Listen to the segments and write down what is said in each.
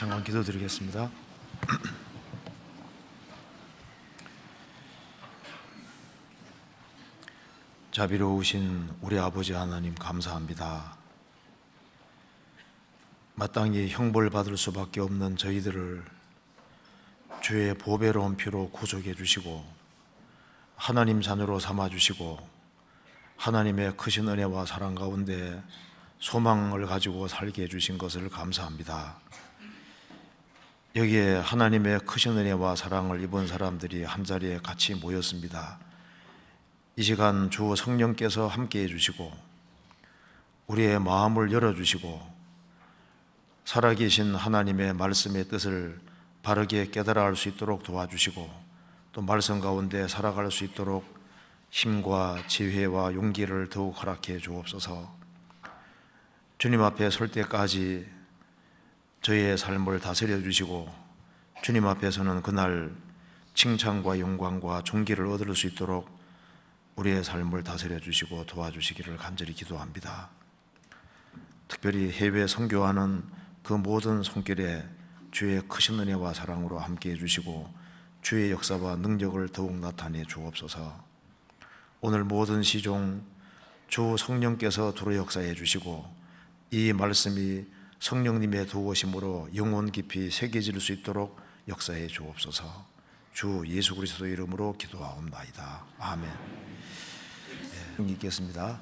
잠깐 기도드리겠습니다. 자비로우신 우리 아버지 하나님 감사합니다. 마땅히 형벌받을 수밖에 없는 저희들을 주의 보배로운 피로 구속해 주시고 하나님 자녀로 삼아 주시고 하나님의 크신 은혜와 사랑 가운데 소망을 가지고 살게 해주신 것을 감사합니다. 여기에 하나님의 크신 은혜와 사랑을 입은 사람들이 한자리에 같이 모였습니다. 이 시간 주 성령께서 함께 해주시고 우리의 마음을 열어주시고 살아계신 하나님의 말씀의 뜻을 바르게 깨달아 알 수 있도록 도와주시고 또 말씀 가운데 살아갈 수 있도록 힘과 지혜와 용기를 더욱 허락해 주옵소서. 주님 앞에 설 때까지 저희의 삶을 다스려 주시고 주님 앞에서는 그날 칭찬과 영광과 존귀를 얻을 수 있도록 우리의 삶을 다스려 주시고 도와주시기를 간절히 기도합니다. 특별히 해외 선교하는 그 모든 손길에 주의 크신 은혜와 사랑으로 함께해 주시고 주의 역사와 능력을 더욱 나타내 주옵소서. 오늘 모든 시종 주 성령께서 두루 역사해 주시고 이 말씀이 성령님의 도우심으로 영혼 깊이 새겨질 수 있도록 역사해 주옵소서. 주 예수 그리스도 이름으로 기도하옵나이다. 아멘. 읽겠습니다.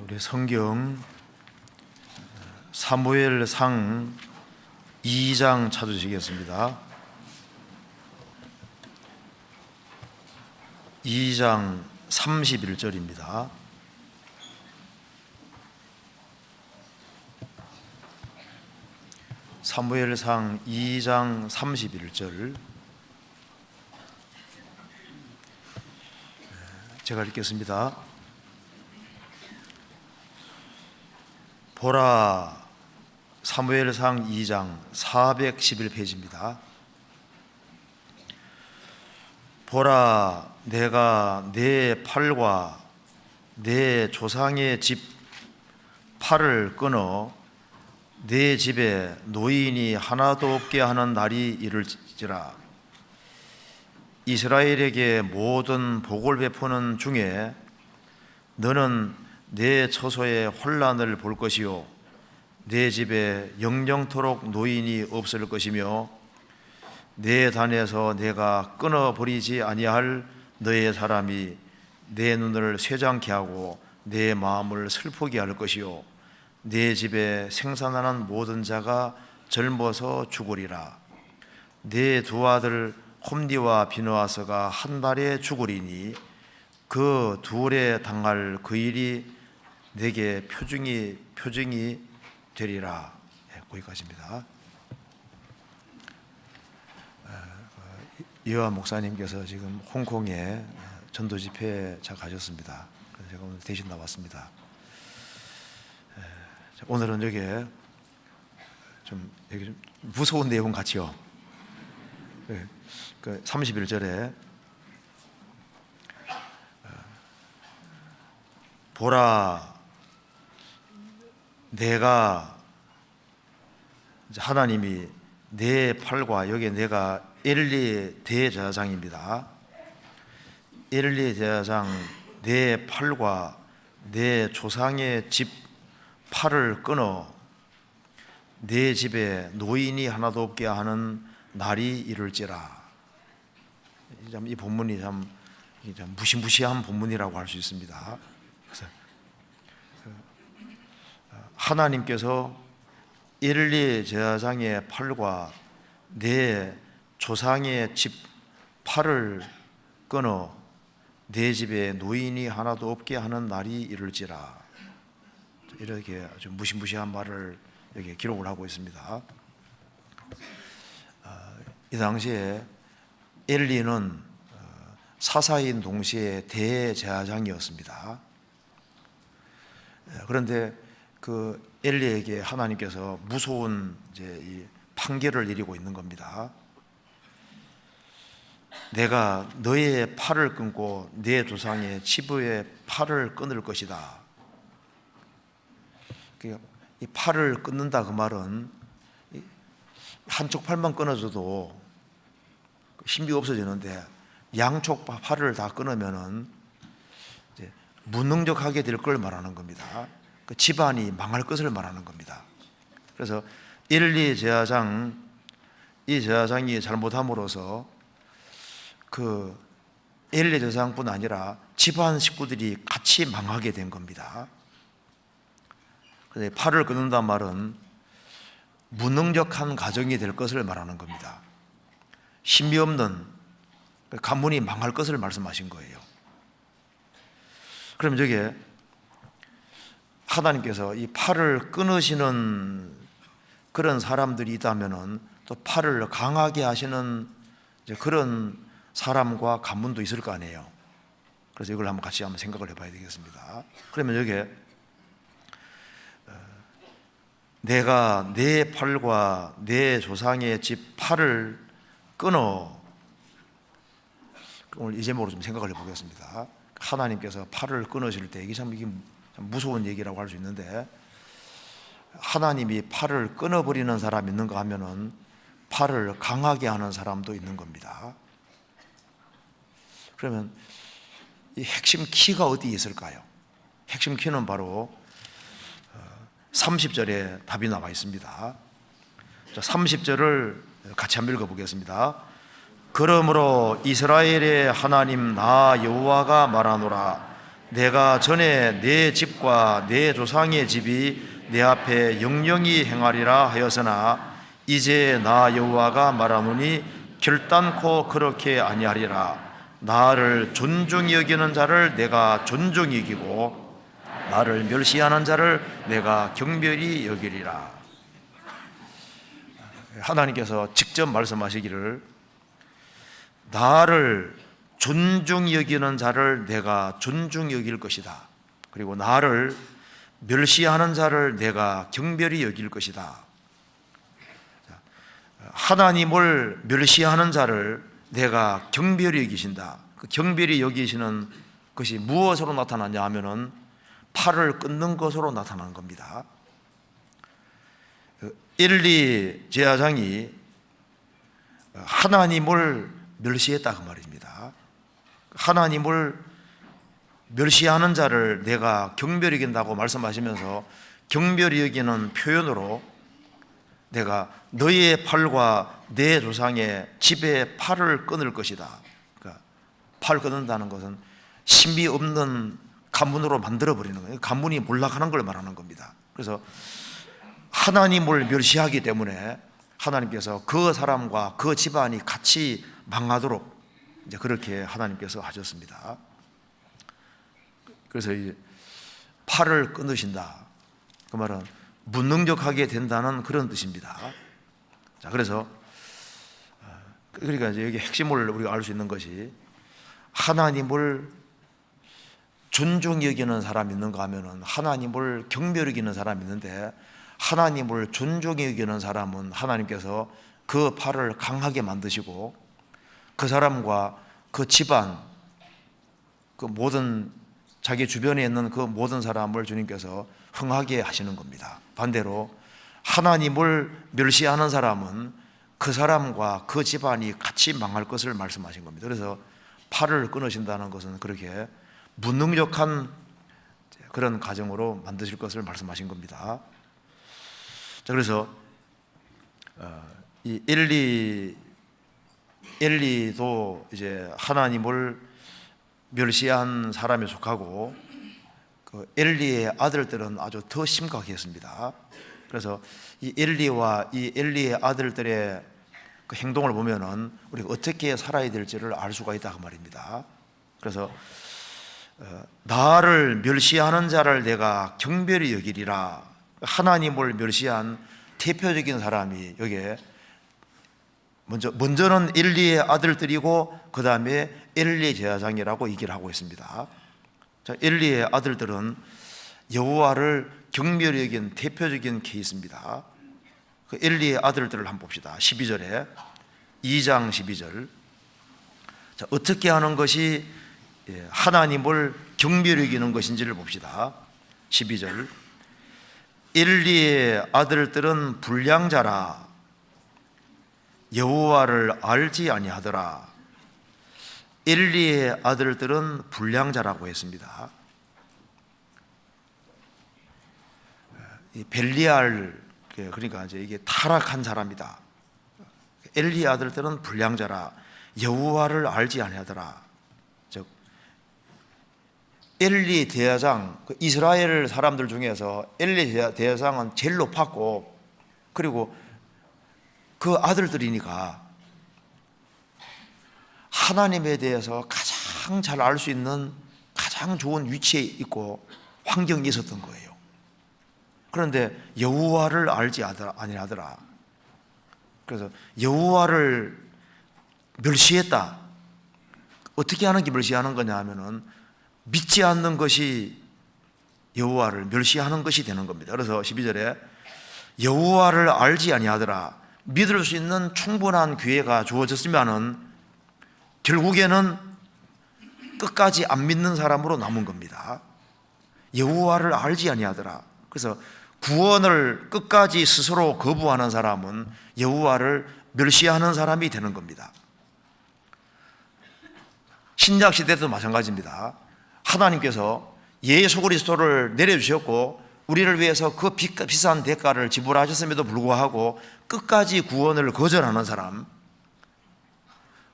우리 성경 사무엘상 2장 찾으시겠습니다. 2장 31절입니다. 사무엘상 2장 31절 제가 읽겠습니다. 보라, 사무엘상 2장 411페이지입니다. 보라, 내가 내 팔과 내 조상의 집 팔을 끊어 내 집에 노인이 하나도 없게 하는 날이 이를지라. 이스라엘에게 모든 복을 베푸는 중에 너는 내 처소에 혼란을 볼 것이요 내 집에 영영토록 노인이 없을 것이며 내 단에서 내가 끊어버리지 아니할 너의 사람이 내 눈을 쇠장케 하고 내 마음을 슬프게 할 것이요 내 집에 생산하는 모든 자가 젊어서 죽으리라. 내 두 아들 홈니와 비느하스가 한 달에 죽으리니 그 둘에 당할 그 일이 내게 표징이 되리라. 거기까지입니다. 이화 목사님께서 지금 홍콩에 전도 집회에 가셨습니다. 그래서 제가 오늘 대신 나왔습니다. 오늘은 여기 좀 무서운 내용 같이요. 31절에 보라, 내가, 하나님이 내 팔과, 여기 내가 엘리 대제사장입니다. 엘리 제사장 내 팔과 내 조상의 집 팔을 끊어 내 집에 노인이 하나도 없게 하는 날이 이를지라. 이 본문이 참 무시무시한 본문이라고 할 수 있습니다. 그래서 하나님께서 엘리 제사장의 팔과 내 조상의 집 팔을 끊어 내 집에 노인이 하나도 없게 하는 날이 이를지라. 이렇게 아주 무시무시한 말을 여기 기록을 하고 있습니다. 이 당시에 엘리는 사사인 동시에 대제사장이었습니다. 그런데 그 엘리에게 하나님께서 무서운 이 판결을 내리고 있는 겁니다. 내가 너의 팔을 끊고 내 조상의 치부의 팔을 끊을 것이다. 이 팔을 끊는다 그 말은 한쪽 팔만 끊어줘도 힘이 없어지는데 양쪽 팔을 다 끊으면은 이제 무능력하게 될 걸 말하는 겁니다. 그 집안이 망할 것을 말하는 겁니다. 그래서 엘리 제사장, 이 제사장이 잘못함으로써 그 엘리 제사장뿐 아니라 집안 식구들이 같이 망하게 된 겁니다. 그래서 팔을 끊는단 말은 무능력한 가정이 될 것을 말하는 겁니다. 힘이 없는 가문이 망할 것을 말씀하신 거예요. 그럼 저게 하나님께서 이 팔을 끊으시는 그런 사람들이 있다면은 또 팔을 강하게 하시는 그런 사람과 가문도 있을 거 아니에요. 그래서 이걸 같이 한번 생각을 해봐야 되겠습니다. 그러면 여기에 내가 내 팔과 내 조상의 집 팔을 끊어, 오늘 이 제목으로 좀 생각을 해보겠습니다. 하나님께서 팔을 끊으실 때 이게 참 무서운 얘기라고 할 수 있는데, 하나님이 팔을 끊어버리는 사람이 있는가 하면은 팔을 강하게 하는 사람도 있는 겁니다. 그러면 이 핵심 키가 어디에 있을까요? 핵심 키는 바로 30절에 답이 나와 있습니다. 30절을 같이 한번 읽어보겠습니다. 그러므로 이스라엘의 하나님 나 여호와가 말하노라. 내가 전에 내 집과 내 조상의 집이 내 앞에 영영히 행하리라 하였으나 이제 나 여호와가 말하노니 결단코 그렇게 아니하리라. 나를 존중히 여기는 자를 내가 존중히 여기고 나를 멸시하는 자를 내가 경멸히 여기리라. 하나님께서 직접 말씀하시기를 나를 존중히 여기는 자를 내가 존중히 여길 것이다. 그리고 나를 멸시하는 자를 내가 경멸히 여길 것이다. 하나님을 멸시하는 자를 내가 경멸히 여기신다. 그 경멸히 여기시는 것이 무엇으로 나타나냐 하면은 팔을 끊는 것으로 나타나는 겁니다. 엘리 제사장이 하나님을 멸시했다 그 말입니다. 하나님을 멸시하는 자를 내가 경멸히 여긴다고 말씀하시면서 경멸히 여기는 표현으로 내가 너의 팔과 내 조상의 집의 팔을 끊을 것이다. 그러니까 팔을 끊는다는 것은 심이 없는 가문으로 만들어버리는 거예요. 가문이 몰락하는 걸 말하는 겁니다. 그래서 하나님을 멸시하기 때문에 하나님께서 그 사람과 그 집안이 같이 망하도록 이제 그렇게 하나님께서 하셨습니다. 그래서 이 팔을 끊으신다. 그 말은 무능력하게 된다는 그런 뜻입니다. 자, 그래서 그러니까 이제 여기 핵심을 우리가 알 수 있는 것이 하나님을 존중히 여기는 사람이 있는가 하면은 하나님을 경멸히 여기는 사람이 있는데 하나님을 존중히 여기는 사람은 하나님께서 그 팔을 강하게 만드시고 그 사람과 그 집안 그 모든 자기 주변에 있는 그 모든 사람을 주님께서 흥하게 하시는 겁니다. 반대로 하나님을 멸시하는 사람은 그 사람과 그 집안이 같이 망할 것을 말씀하신 겁니다. 그래서 팔을 끊으신다는 것은 그렇게 무능력한 그런 가정으로 만드실 것을 말씀하신 겁니다. 자, 그래서 이 엘리도 이제 하나님을 멸시한 사람에 속하고 그 엘리의 아들들은 아주 더 심각했습니다. 그래서 이 엘리와 이 엘리의 아들들의 그 행동을 보면은 우리가 어떻게 살아야 될지를 알 수가 있다 그 말입니다. 그래서 나를 멸시하는 자를 내가 경멸히 여기리라. 하나님을 멸시한 대표적인 사람이 여기에 먼저는 엘리의 아들들이고 그 다음에 엘리 제사장이라고 얘기를 하고 있습니다. 자, 엘리의 아들들은 여호와를 경멸히 여긴 대표적인 케이스입니다. 그 엘리의 아들들을 한번 봅시다. 12절에 2장 12절. 자, 어떻게 하는 것이 하나님을 경멸히 여기는 것인지를 봅시다. 12절. 엘리의 아들들은 불량자라 여호와를 알지 아니하더라. 엘리의 아들들은 불량자라고 했습니다. 이 벨리알, 그러니까 이제 이게 타락한 사람이다. 엘리의 아들들은 불량자라 여호와를 알지 아니하더라. 즉 엘리 대제사장, 이스라엘 사람들 중에서 엘리 대제사장은 제일 높았고 그리고 그 아들들이니까 하나님에 대해서 가장 잘 알 수 있는 가장 좋은 위치에 있고 환경이 있었던 거예요. 그런데 여호와를 알지 아니하더라. 그래서 여호와를 멸시했다. 어떻게 하는 게 멸시하는 거냐 하면은 믿지 않는 것이 여호와를 멸시하는 것이 되는 겁니다. 그래서 12절에 여호와를 알지 아니하더라. 믿을 수 있는 충분한 기회가 주어졌으면은 결국에는 끝까지 안 믿는 사람으로 남은 겁니다. 여호와를 알지 아니하더라. 그래서 구원을 끝까지 스스로 거부하는 사람은 여호와를 멸시하는 사람이 되는 겁니다. 신약 시대도 마찬가지입니다. 하나님께서 예수 그리스도를 내려주셨고 우리를 위해서 그 비싼 대가를 지불하셨음에도 불구하고 끝까지 구원을 거절하는 사람,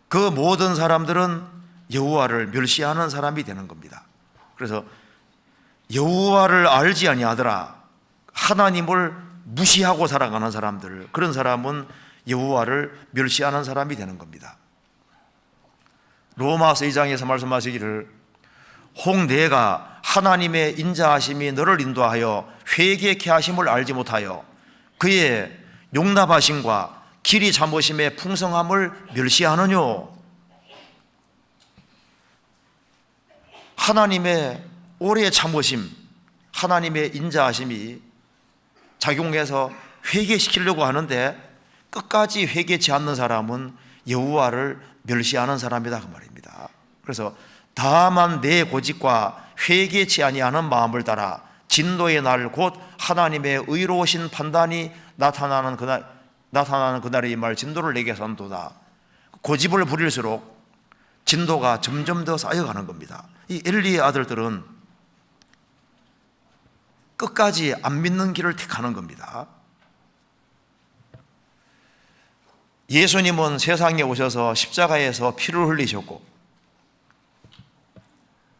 그 모든 사람들은 여호와를 멸시하는 사람이 되는 겁니다. 그래서 여호와를 알지 아니하더라. 하나님을 무시하고 살아가는 사람들, 그런 사람은 여호와를 멸시하는 사람이 되는 겁니다. 로마서 2장에서 말씀하시기를 홍내가 하나님의 인자하심이 너를 인도하여 회개케 하심을 알지 못하여 그의 용납하심과 길이 참으심의 풍성함을 멸시하느뇨. 하나님의 오래 참으심, 하나님의 인자하심이 작용해서 회개시키려고 하는데 끝까지 회개치 않는 사람은 여호와를 멸시하는 사람이다 그 말입니다. 그래서 다만 내 고집과 회개치 아니하는 마음을 따라 진노의 날 곧 하나님의 의로우신 판단이 나타나는 그날에 임할 진도를 내게 선도다. 고집을 부릴수록 진도가 점점 더 쌓여가는 겁니다. 이 엘리의 아들들은 끝까지 안 믿는 길을 택하는 겁니다. 예수님은 세상에 오셔서 십자가에서 피를 흘리셨고,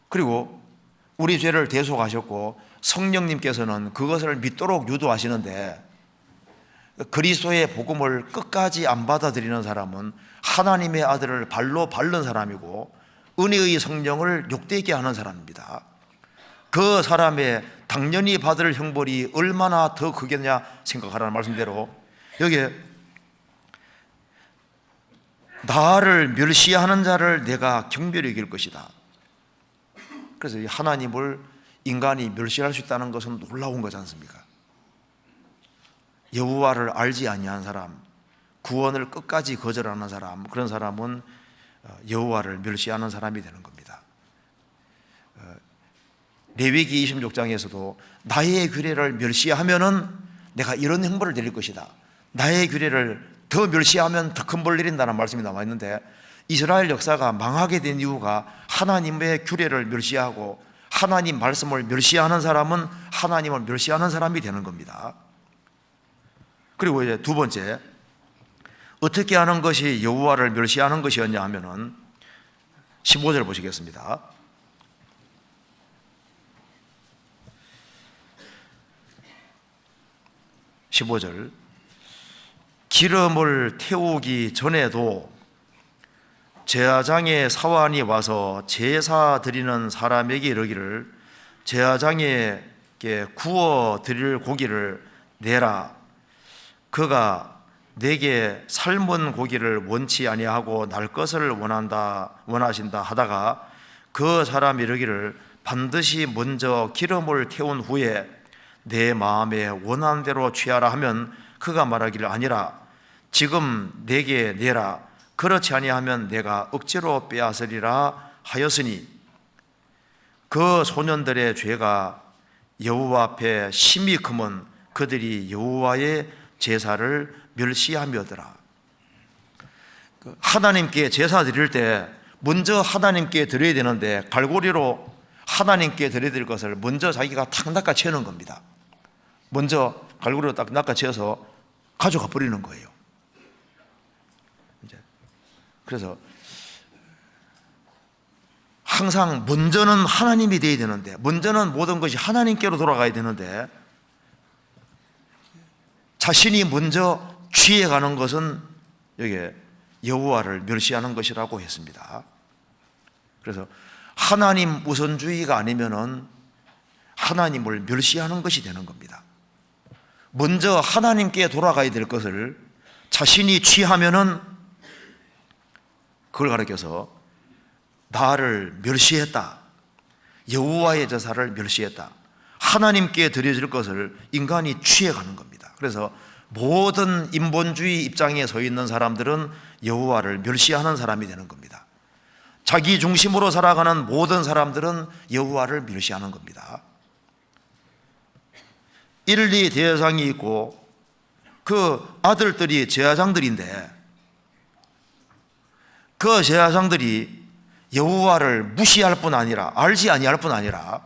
그리고 우리 죄를 대속하셨고, 성령님께서는 그것을 믿도록 유도하시는데, 그리스도의 복음을 끝까지 안 받아들이는 사람은 하나님의 아들을 발로 밟는 사람이고 은혜의 성령을 욕되게 하는 사람입니다. 그 사람의 당연히 받을 형벌이 얼마나 더 크겠냐 생각하라는 말씀대로 여기에 나를 멸시하는 자를 내가 경멸히 여길 것이다. 그래서 하나님을 인간이 멸시할 수 있다는 것은 놀라운 거지 않습니까? 여호와를 알지 아니한 사람, 구원을 끝까지 거절하는 사람, 그런 사람은 여호와를 멸시하는 사람이 되는 겁니다. 레위기 26장에서도 나의 규례를 멸시하면은 내가 이런 형벌을 내릴 것이다. 나의 규례를 더 멸시하면 더 큰 벌 내린다는 말씀이 나와 있는데, 이스라엘 역사가 망하게 된 이유가 하나님의 규례를 멸시하고 하나님 말씀을 멸시하는 사람은 하나님을 멸시하는 사람이 되는 겁니다. 그리고 이제 두 번째, 어떻게 하는 것이 여호와를 멸시하는 것이었냐 하면은 15절 보시겠습니다. 15절 기름을 태우기 전에도 제사장의 사환이 와서 제사 드리는 사람에게 이르기를 제사장에게 구워 드릴 고기를 내라. 그가 내게 삶은 고기를 원치 아니하고 날 것을 원하신다 하다가 그 사람이 이르기를 반드시 먼저 기름을 태운 후에 내 마음에 원하는 대로 취하라 하면 그가 말하기를 아니라 지금 내게 내라. 그렇지 아니하면 내가 억지로 빼앗으리라 하였으니 그 소년들의 죄가 여호와 앞에 심히 크면 그들이 여호와의 제사를 멸시하며더라. 하나님께 제사 드릴 때 먼저 하나님께 드려야 되는데 갈고리로 하나님께 드려야 될 것을 먼저 자기가 탁 낚아채는 겁니다. 먼저 갈고리로 딱 낚아채어서 가져가 버리는 거예요. 그래서 항상 먼저는 하나님이 되어야 되는데, 먼저는 모든 것이 하나님께로 돌아가야 되는데 자신이 먼저 취해가는 것은 여기에 여호와를 멸시하는 것이라고 했습니다. 그래서 하나님 우선주의가 아니면은 하나님을 멸시하는 것이 되는 겁니다. 먼저 하나님께 돌아가야 될 것을 자신이 취하면은 그걸 가리켜서 나를 멸시했다, 여호와의 제사를 멸시했다, 하나님께 드려질 것을 인간이 취해가는 겁니다. 그래서 모든 인본주의 입장에 서 있는 사람들은 여호와를 멸시하는 사람이 되는 겁니다. 자기 중심으로 살아가는 모든 사람들은 여호와를 멸시하는 겁니다. 1, 2 대제사장이 있고 그 아들들이 제사장들인데 그 제사장들이 여호와를 무시할 뿐 아니라 알지 아니할 뿐 아니라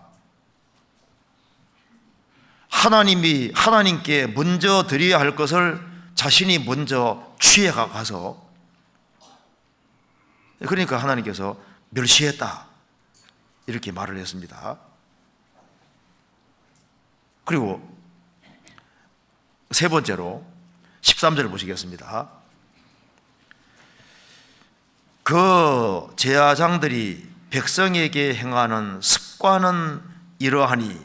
하나님께 먼저 드려야 할 것을 자신이 먼저 취해가 가서, 그러니까 하나님께서 멸시했다. 이렇게 말을 했습니다. 그리고 세 번째로 13절 보시겠습니다. 그 제사장들이 백성에게 행하는 습관은 이러하니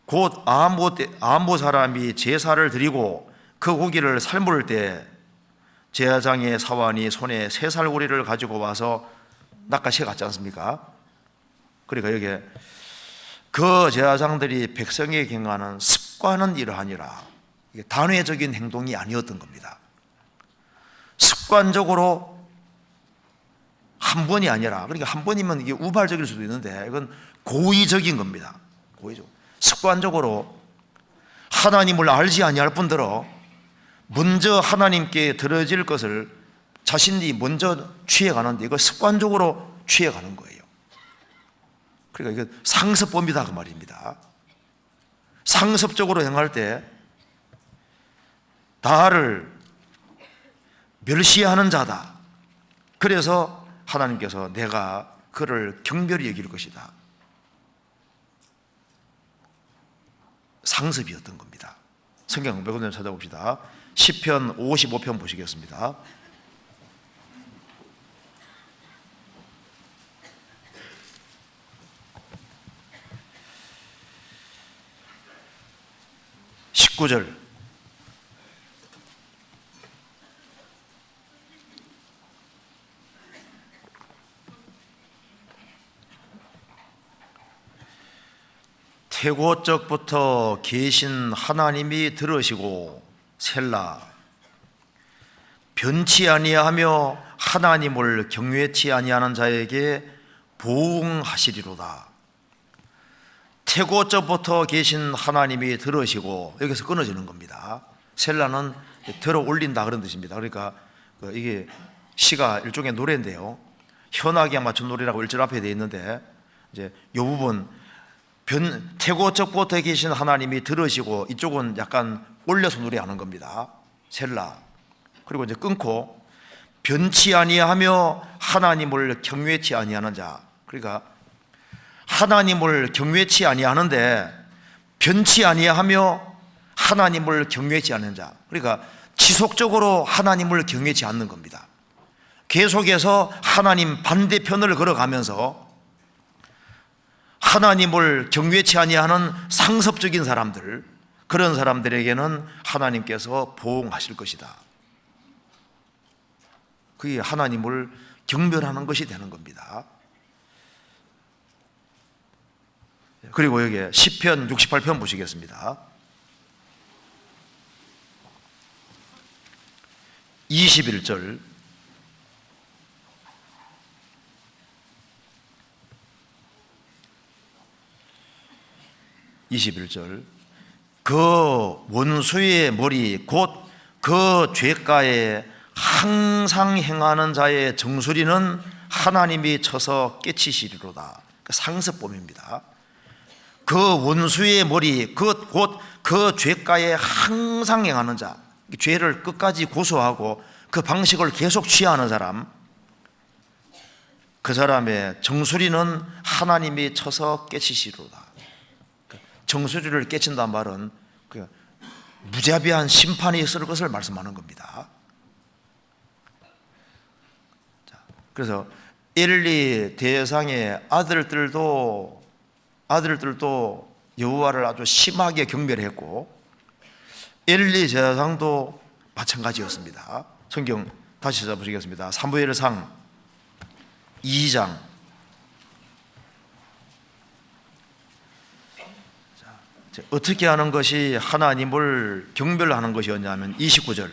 곧 아모 사람이 제사를 드리고 그 고기를 삶을 때 제사장의 사환이 손에 새살고리를 가지고 와서 낚아채 갔지 않습니까? 그러니까 여기에 그 제사장들이 백성에게 행하는 습관은 이러하니라. 이게 단회적인 행동이 아니었던 겁니다. 습관적으로 한 번이 아니라, 그러니까 한 번이면 이게 우발적일 수도 있는데 이건 고의적인 겁니다. 고의적. 습관적으로 하나님을 알지 아니할 뿐더러 먼저 하나님께 드려질 것을 자신이 먼저 취해가는데 이거 습관적으로 취해가는 거예요. 그러니까 이거 상습범이다 그 말입니다. 상습적으로 행할 때 나를 멸시하는 자다. 그래서 하나님께서 내가 그를 경멸히 여길 것이다. 상습이었던 겁니다. 성경 몇 군데 찾아봅시다. 시편 55편 보시겠습니다. (19절) 태고적부터 계신 하나님이 들으시고 셀라. 변치 아니하며 하나님을 경외치 아니하는 자에게 보응하시리로다. 태고적부터 계신 하나님이 들으시고, 여기서 끊어지는 겁니다. 셀라는 들어 올린다 그런 뜻입니다. 그러니까 이게 시가 일종의 노래인데요, 현악에 맞춘 노래라고 1절 앞에 되어 있는데 이제 이 부분 태고적부터 계신 하나님이 들으시고, 이쪽은 약간 올려서 노래하는 겁니다. 셀라. 그리고 이제 끊고 변치 아니하며 하나님을 경외치 아니하는 자. 그러니까 하나님을 경외치 아니하는데 변치 아니하며 하나님을 경외치 않는 자. 그러니까 지속적으로 하나님을 경외치 않는 겁니다. 계속해서 하나님 반대편을 걸어가면서 하나님을 경외치 아니하는 상습적인 사람들, 그런 사람들에게는 하나님께서 보응하실 것이다. 그게 하나님을 경멸하는 것이 되는 겁니다. 그리고 여기 시편 68편 보시겠습니다. 21절 그 원수의 머리 곧 그 죄가에 항상 행하는 자의 정수리는 하나님이 쳐서 깨치시리로다. 상습범입니다. 그 원수의 머리 곧 그 죄가에 항상 행하는 자, 죄를 끝까지 고소하고 그 방식을 계속 취하는 사람, 그 사람의 정수리는 하나님이 쳐서 깨치시리로다. 정수리를 깨친다는 말은 무자비한 심판이 있을 것을 말씀하는 겁니다. 그래서 엘리 대상의 아들들도 여호와를 아주 심하게 경멸했고, 엘리 제사장도 마찬가지였습니다. 성경 다시 찾아보시겠습니다. 사무엘상 2장 어떻게 하는 것이 하나님을 경멸하는 것이었냐면 29절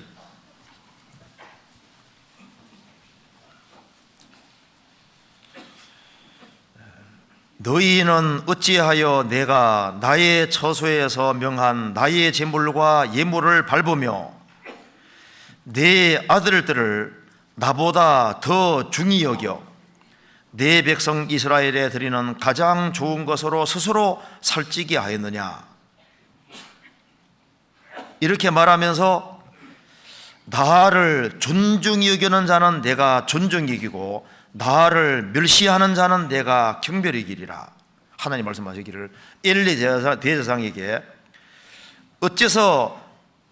너희는 어찌하여 내가 나의 처소에서 명한 나의 제물과 예물을 밟으며 내 아들들을 나보다 더 중히 여겨 내 백성 이스라엘에 드리는 가장 좋은 것으로 스스로 살찌게 하였느냐. 이렇게 말하면서 나를 존중히 여기는 자는 내가 존중히 여기고 나를 멸시하는 자는 내가 경멸이기리라. 하나님 말씀하시기를 엘리 대제사장에게 어째서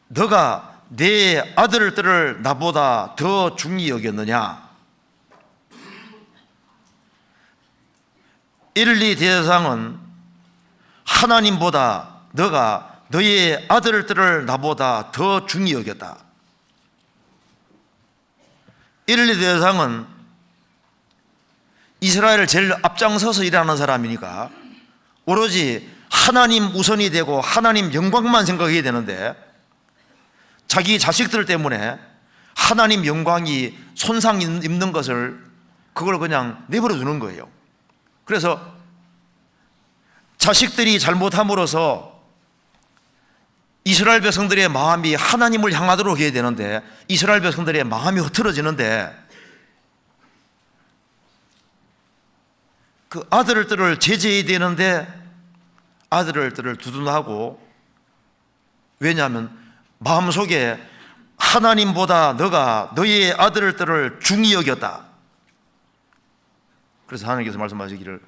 너가 내 아들들을 나보다 더 중히 여겼느냐. 엘리 대제사장은 하나님보다 너가 너의 아들들을 나보다 더 중히 여겼다. 엘리 대제사장은 이스라엘을 제일 앞장서서 일하는 사람이니까 오로지 하나님 우선이 되고 하나님 영광만 생각해야 되는데 자기 자식들 때문에 하나님 영광이 손상 입는 것을 그걸 그냥 내버려 두는 거예요. 그래서 자식들이 잘못함으로써 이스라엘 백성들의 마음이 하나님을 향하도록 해야 되는데 이스라엘 백성들의 마음이 흐트러지는데 그 아들들을 제재해야 되는데 아들들을 두둔하고, 왜냐하면 마음속에 하나님보다 너가 너의 아들들을 중히 여겼다. 그래서 하나님께서 말씀하시기를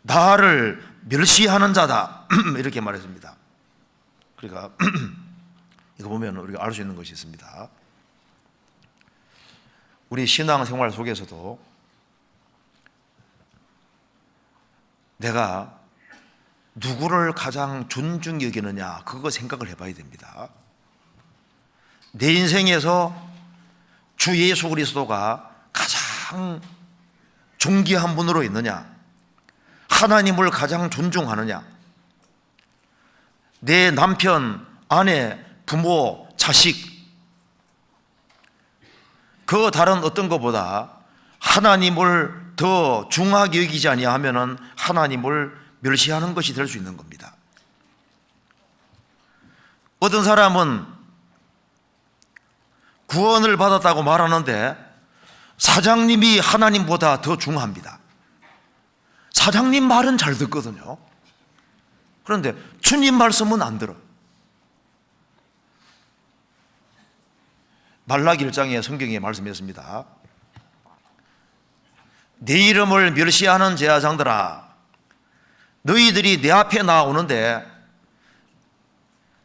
나를 멸시하는 자다 이렇게 말했습니다. 그러니까 이거 보면 우리가 알 수 있는 것이 있습니다. 우리 신앙생활 속에서도 내가 누구를 가장 존중히 여기느냐 그거 생각을 해봐야 됩니다. 내 인생에서 주 예수 그리스도가 가장 존귀한 분으로 있느냐, 하나님을 가장 존중하느냐, 내 남편, 아내, 부모, 자식 그 다른 어떤 것보다 하나님을 더 중하게 여기지 아니하면은 하나님을 멸시하는 것이 될 수 있는 겁니다. 어떤 사람은 구원을 받았다고 말하는데 사장님이 하나님보다 더 중합니다. 사장님 말은 잘 듣거든요. 그런데 주님 말씀은 안 들어. 말라기 1장에 성경에 말씀했습니다. 내 이름을 멸시하는 제사장들아, 너희들이 내 앞에 나오는데,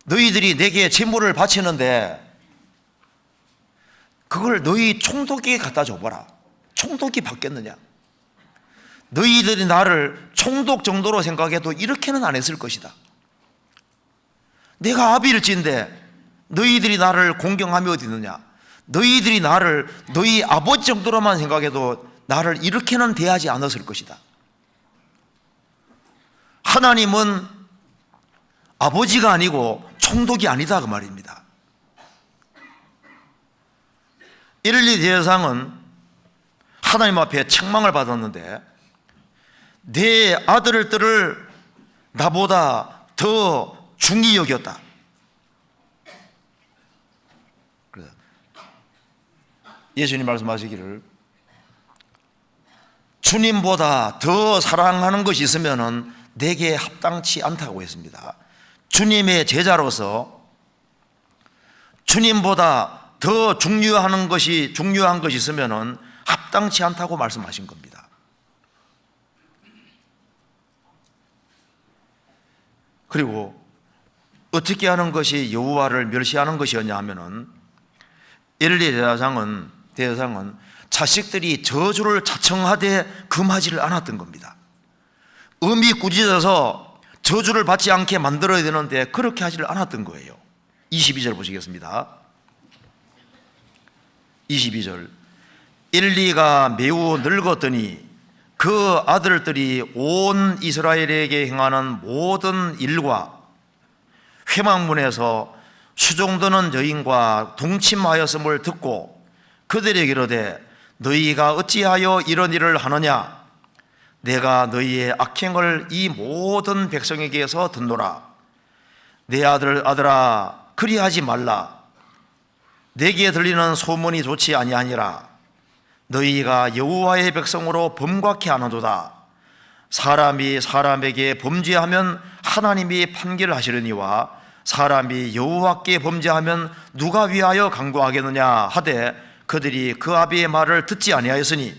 너희들이 내게 제물을 바치는데 그걸 너희 총독에게 갖다 줘봐라. 총독이 받겠느냐? 너희들이 나를 총독 정도로 생각해도 이렇게는 안 했을 것이다. 내가 아비일진데 너희들이 나를 공경함이 어디 있느냐? 너희들이 나를 너희 아버지 정도로만 생각해도 나를 이렇게는 대하지 않았을 것이다. 하나님은 아버지가 아니고 총독이 아니다 그 말입니다. 엘리 대제사장은 하나님 앞에 책망을 받았는데 내 아들들을 나보다 더 중히 여겼다. 예수님 말씀하시기를 주님보다 더 사랑하는 것이 있으면은 내게 합당치 않다고 했습니다. 주님의 제자로서 주님보다 더 중요한 것이 있으면은 합당치 않다고 말씀하신 겁니다. 그리고 어떻게 하는 것이 여호와를 멸시하는 것이었냐 하면은 엘리 대제사장은 자식들이 저주를 자청하되 금하지를 않았던 겁니다. 음이 꾸짖어서 저주를 받지 않게 만들어야 되는데 그렇게 하지를 않았던 거예요. 22절 보시겠습니다. 22절 엘리가 매우 늙었더니 그 아들들이 온 이스라엘에게 행하는 모든 일과 회막문에서 수종드는 여인과 동침하였음을 듣고 그들에게 이르되 너희가 어찌하여 이런 일을 하느냐? 내가 너희의 악행을 이 모든 백성에게서 듣노라. 내 아들아 그리하지 말라. 내게 들리는 소문이 좋지 아니하니라. 너희가 여호와의 백성으로 범죄케 하는도다. 사람이 사람에게 범죄하면 하나님이 판결하시려니와 사람이 여호와께 범죄하면 누가 위하여 강구하겠느냐 하되 그들이 그 아비의 말을 듣지 아니하였으니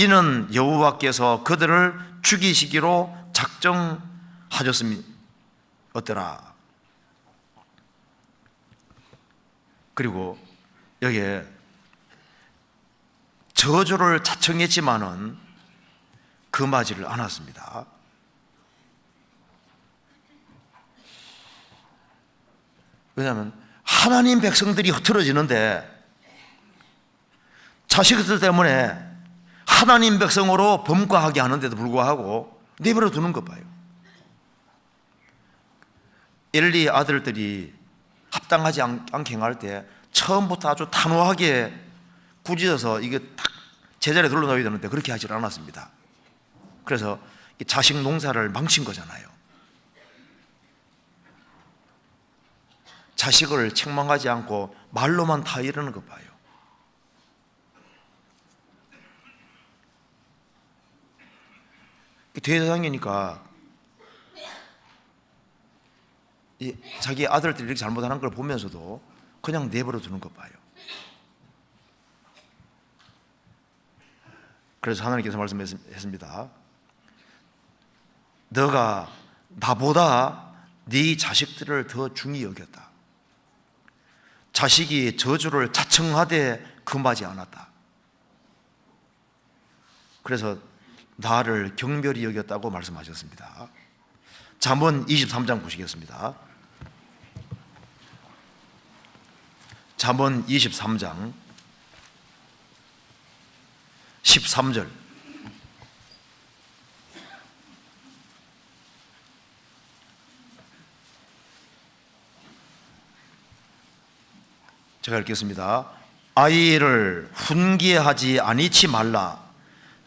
이는 여호와께서 그들을 죽이시기로 작정하셨음이 어떠라. 그리고 여기에 저주를 자청했지만은 금하지를 않았습니다. 왜냐하면 하나님 백성들이 흐트러지는데 자식들 때문에 하나님 백성으로 범과하게 하는데도 불구하고 내버려 두는 것 봐요. 엘리 아들들이 합당하지 않게 행할 때 처음부터 아주 단호하게 꾸짖어서 이게 딱 제자리에 둘러놓아야 되는데 그렇게 하지 않았습니다. 그래서 자식 농사를 망친 거잖아요. 자식을 책망하지 않고 말로만 다 이러는 것 봐요. 대제사장이니까 자기 아들들이 이렇게 잘못하는 걸 보면서도 그냥 내버려 두는 것 봐요. 그래서 하나님께서 말씀했습니다. 너가 나보다 네 자식들을 더 중히 여겼다. 자식이 저주를 자청하되 금하지 않았다. 그래서 나를 경멸히 여겼다고 말씀하셨습니다. 잠언 23장 보시겠습니다. 잠언 23장 13절. 제가 읽겠습니다. 아이를 훈계하지 아니치 말라.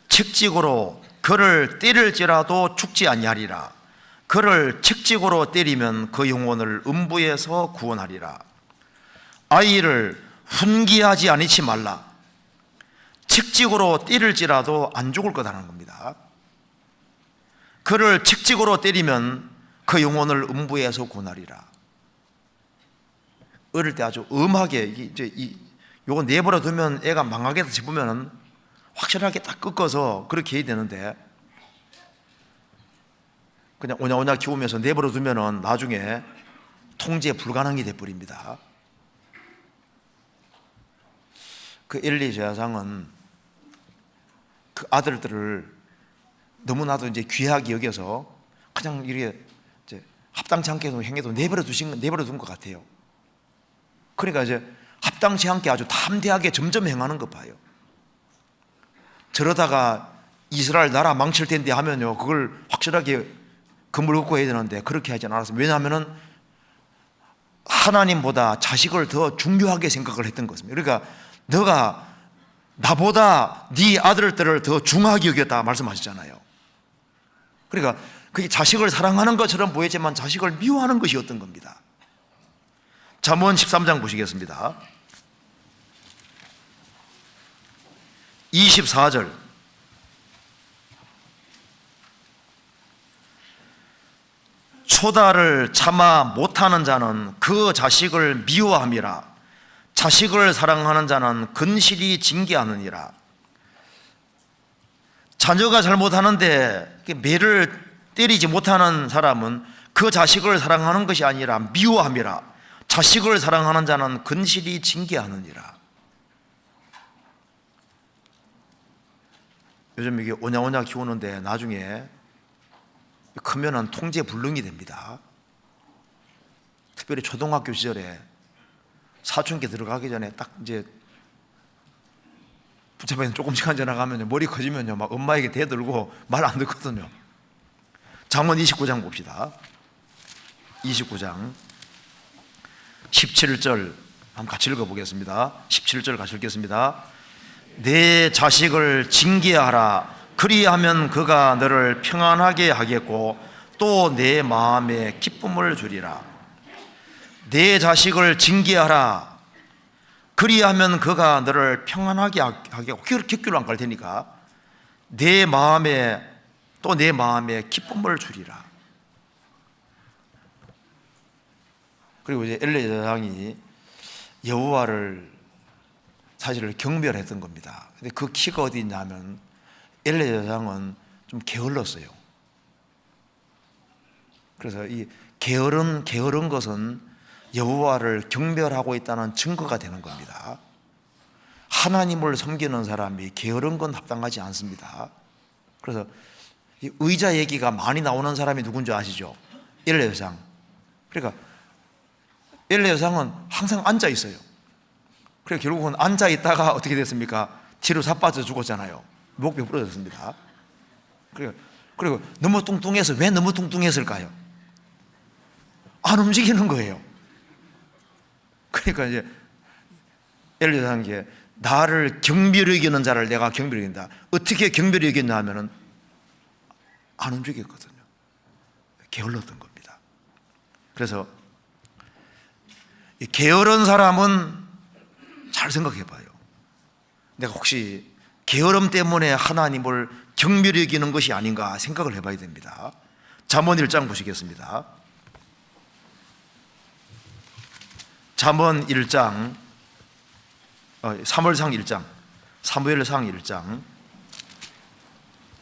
책찍으로 그를 때릴지라도 죽지 아니하리라. 그를 책찍으로 때리면 그 영혼을 음부에서 구원하리라. 아이를 훈계하지 아니치 말라. 책찍으로 때릴지라도 안 죽을 거다라는 겁니다. 그를 책찍으로 때리면 그 영혼을 음부에서 구원하리라. 어릴 때 아주 엄하게 요거 내버려 두면 애가 망하겠다 싶으면 확실하게 딱 꺾어서 그렇게 해야 되는데 그냥 오냐오냐 키우면서 내버려 두면 나중에 통제 불가능이 돼버립니다. 그 엘리 제사장은 그 아들들을 너무나도 이제 귀하게 여겨서 그냥 이렇게 합당치 않게 행해도 내버려 둔 것 같아요. 그러니까 이제 합당치 않게 아주 담대하게 점점 행하는 것 봐요. 저러다가 이스라엘 나라 망칠 텐데 하면요, 그걸 확실하게 금을 긋고 해야 되는데 그렇게 하지 않았습니다. 왜냐하면은 하나님보다 자식을 더 중요하게 생각을 했던 것입니다. 그러니까 너가 나보다 네 아들들을 더 중하게 여겼다 말씀하셨잖아요. 그러니까 그게 자식을 사랑하는 것처럼 보이지만 자식을 미워하는 것이었던 겁니다. 잠언 13장 보시겠습니다. 24절. 초다를 참아 못하는 자는 그 자식을 미워함이라. 자식을 사랑하는 자는 근실히 징계하느니라. 자녀가 잘못하는데 매를 때리지 못하는 사람은 그 자식을 사랑하는 것이 아니라 미워함이라. 자식을 사랑하는 자는 근실히 징계하느니라. 요즘 이게 오냐오냐 키우는데 나중에 크면은 통제 불능이 됩니다. 특별히 초등학교 시절에 사춘기 들어가기 전에 딱 이제 붙잡아서 조금씩 지나가면 머리 커지면요 막 엄마에게 대들고 말 안 듣거든요. 잠언 29장 봅시다. 29장 17절 한번 같이 읽어보겠습니다. 17절 같이 읽겠습니다. 내 자식을 징계하라. 그리하면 그가 너를 평안하게 하겠고 또 내 마음에 기쁨을 주리라. 내 자식을 징계하라. 그리하면 그가 너를 평안하게 하겠고 귓길로 안 갈 테니까 내 마음에 또 내 마음에 기쁨을 주리라. 그리고 이제 엘리 제사장이 여호와를 사실 경멸했던 겁니다. 근데 그 키가 어디 있냐면 엘리 여상은 좀 게을렀어요. 그래서 이 게으른 것은 여호와를 경멸하고 있다는 증거가 되는 겁니다. 하나님을 섬기는 사람이 게으른 건 합당하지 않습니다. 그래서 이 의자 얘기가 많이 나오는 사람이 누군지 아시죠? 엘리 여상. 그러니까 엘리 여상은 항상 앉아 있어요. 그래서 결국은 앉아 있다가 어떻게 됐습니까? 뒤로 자빠져 죽었잖아요. 목뼈 부러졌습니다. 그리고 너무 뚱뚱해서, 왜 너무 뚱뚱했을까요? 안 움직이는 거예요. 그러니까 이제 엘리 여상이 나를 경멸히 여기는 자를 내가 경멸히 여긴다. 어떻게 경멸히 여겼냐 하면은 안 움직였거든요. 게을렀던 겁니다. 그래서 이 게으른 사람은 잘 생각해 봐요. 내가 혹시 게으름 때문에 하나님을 경멸히 여기는 것이 아닌가 생각을 해봐야 됩니다. 잠언 1장 보시겠습니다. 잠언 1장, 사무엘상 1장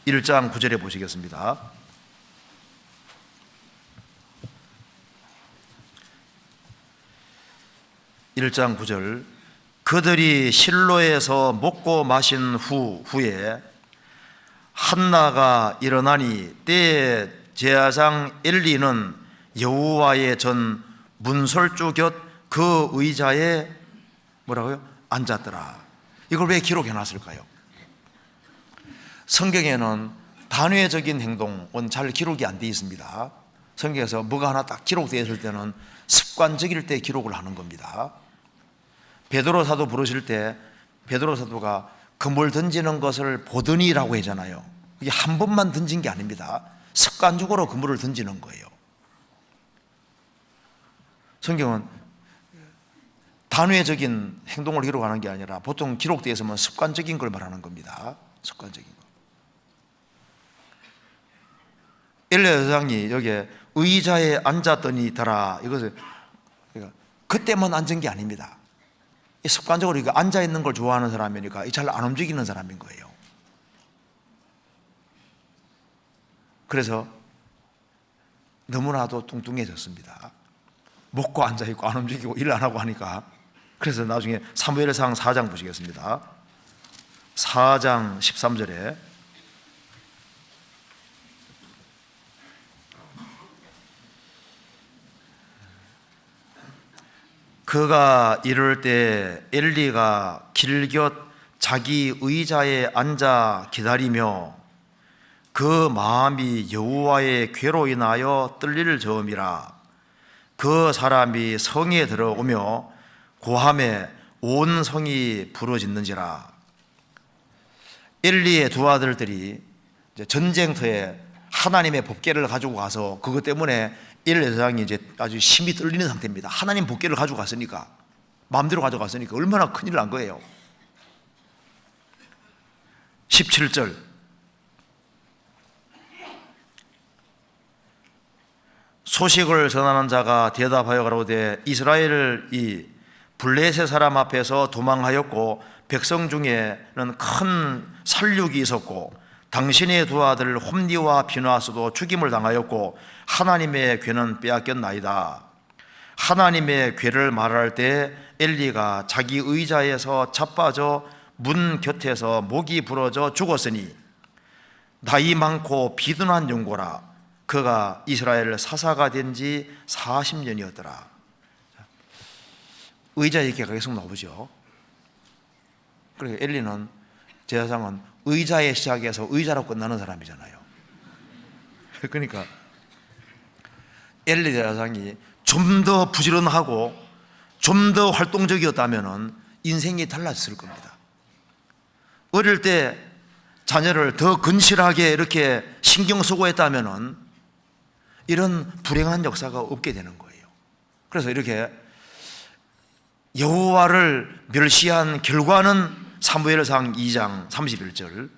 1장 9절에 보시겠습니다. 1장 9절. 그들이 실로에서 먹고 마신 후에 한나가 일어나니 때에 제사장 엘리는 여호와의 전 문설주 곁 그 의자에 뭐라고요? 앉았더라. 이걸 왜 기록해 놨을까요? 성경에는 단회적인 행동은 잘 기록이 안 돼 있습니다. 성경에서 뭐가 하나 딱 기록되어 있을 때는 습관적일 때 기록을 하는 겁니다. 베드로 사도 부르실 때 베드로 사도가 그물 던지는 것을 보더니라고 하잖아요. 그게 한 번만 던진 게 아닙니다. 습관적으로 그물을 던지는 거예요. 성경은 단회적인 행동을 기록하는 게 아니라 보통 기록되어 있으면 습관적인 걸 말하는 겁니다. 습관적인 거. 엘리 여상이 여기에 의자에 앉았더니더라. 이것을 그때만 앉은 게 아닙니다. 습관적으로 이거 앉아 있는 걸 좋아하는 사람이니까 잘 안 움직이는 사람인 거예요. 그래서 너무나도 뚱뚱해졌습니다. 먹고 앉아 있고 안 움직이고 일 안 하고 하니까. 그래서 나중에 사무엘상 4장 보시겠습니다. 4장 13절에 그가 이럴 때 엘리가 길곁 자기 의자에 앉아 기다리며 그 마음이 여호와의 괴로 인하여 떨릴 저음이라. 그 사람이 성에 들어오며 고함에 온 성이 부르짖는지라. 엘리의 두 아들들이 이제 전쟁터에 하나님의 법궤를 가지고 가서 그것 때문에 엘리 여상이 이제 아주 심히 떨리는 상태입니다. 하나님 법궤를 가지고 갔으니까, 마음대로 가져갔으니까 얼마나 큰일 난 거예요. 17절. 소식을 전하는 자가 대답하여 가로되 이스라엘이 블레셋 사람 앞에서 도망하였고 백성 중에는 큰 살육이 있었고 당신의 두 아들 홈니와 비누아스도 죽임을 당하였고 하나님의 괴는 빼앗겼나이다. 하나님의 괴를 말할 때 엘리가 자기 의자에서 자빠져 문 곁에서 목이 부러져 죽었으니 나이 많고 비둔한 용고라. 그가 이스라엘 사사가 된 지 40년이었더라. 의자 얘기가 계속 나오죠. 그리고 엘리는, 제사장은 의자에 시작해서 의자로 끝나는 사람이잖아요. 그러니까 엘리 제사장이 좀 더 부지런하고 좀 더 활동적이었다면 인생이 달랐을 겁니다. 어릴 때 자녀를 더 근실하게 이렇게 신경 쓰고 했다면 이런 불행한 역사가 없게 되는 거예요. 그래서 이렇게 여호와를 멸시한 결과는 사무엘상 2장 31절.